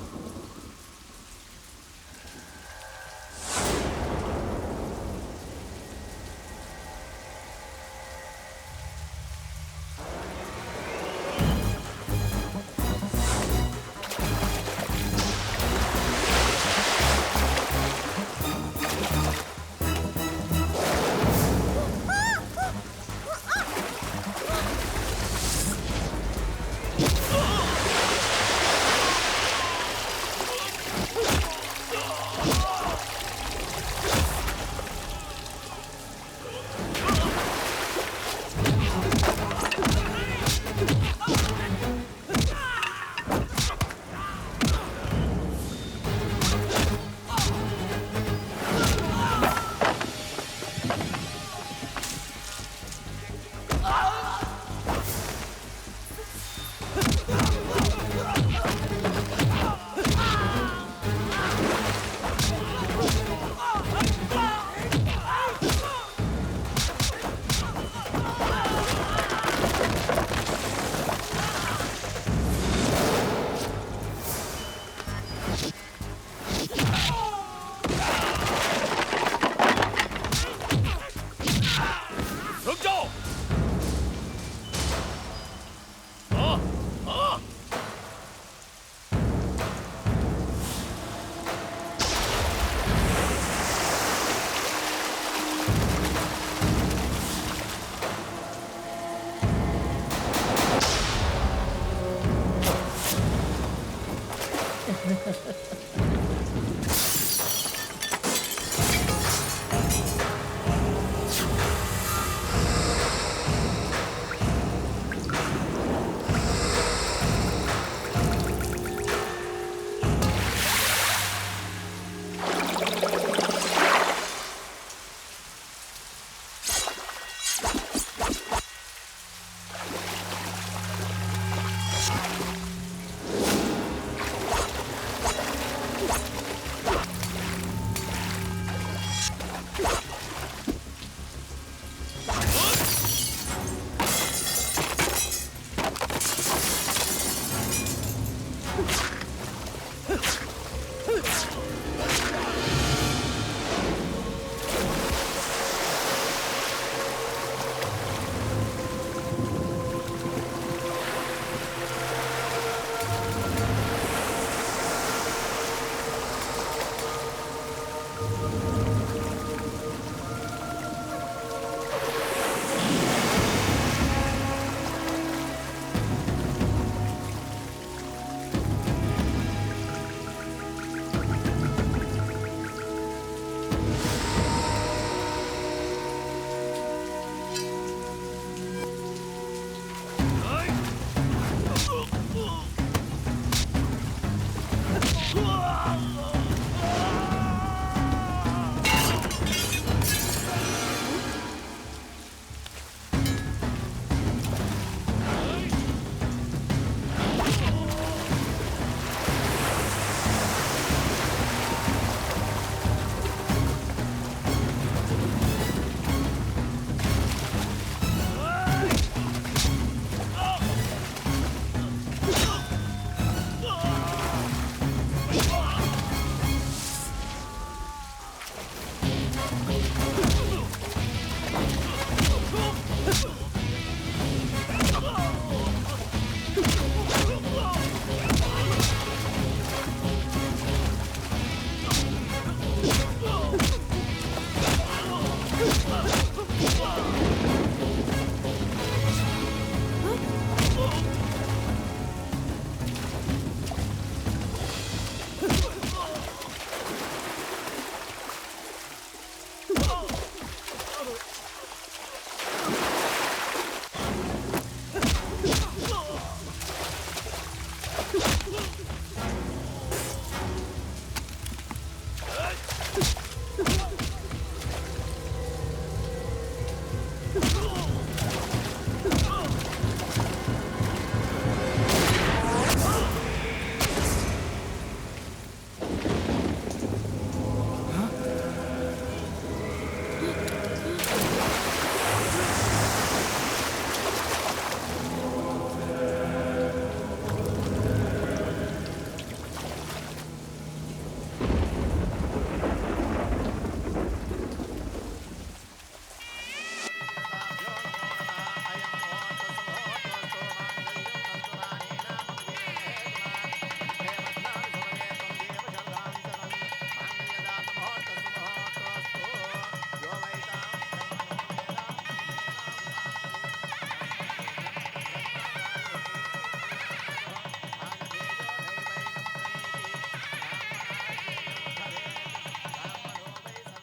आ,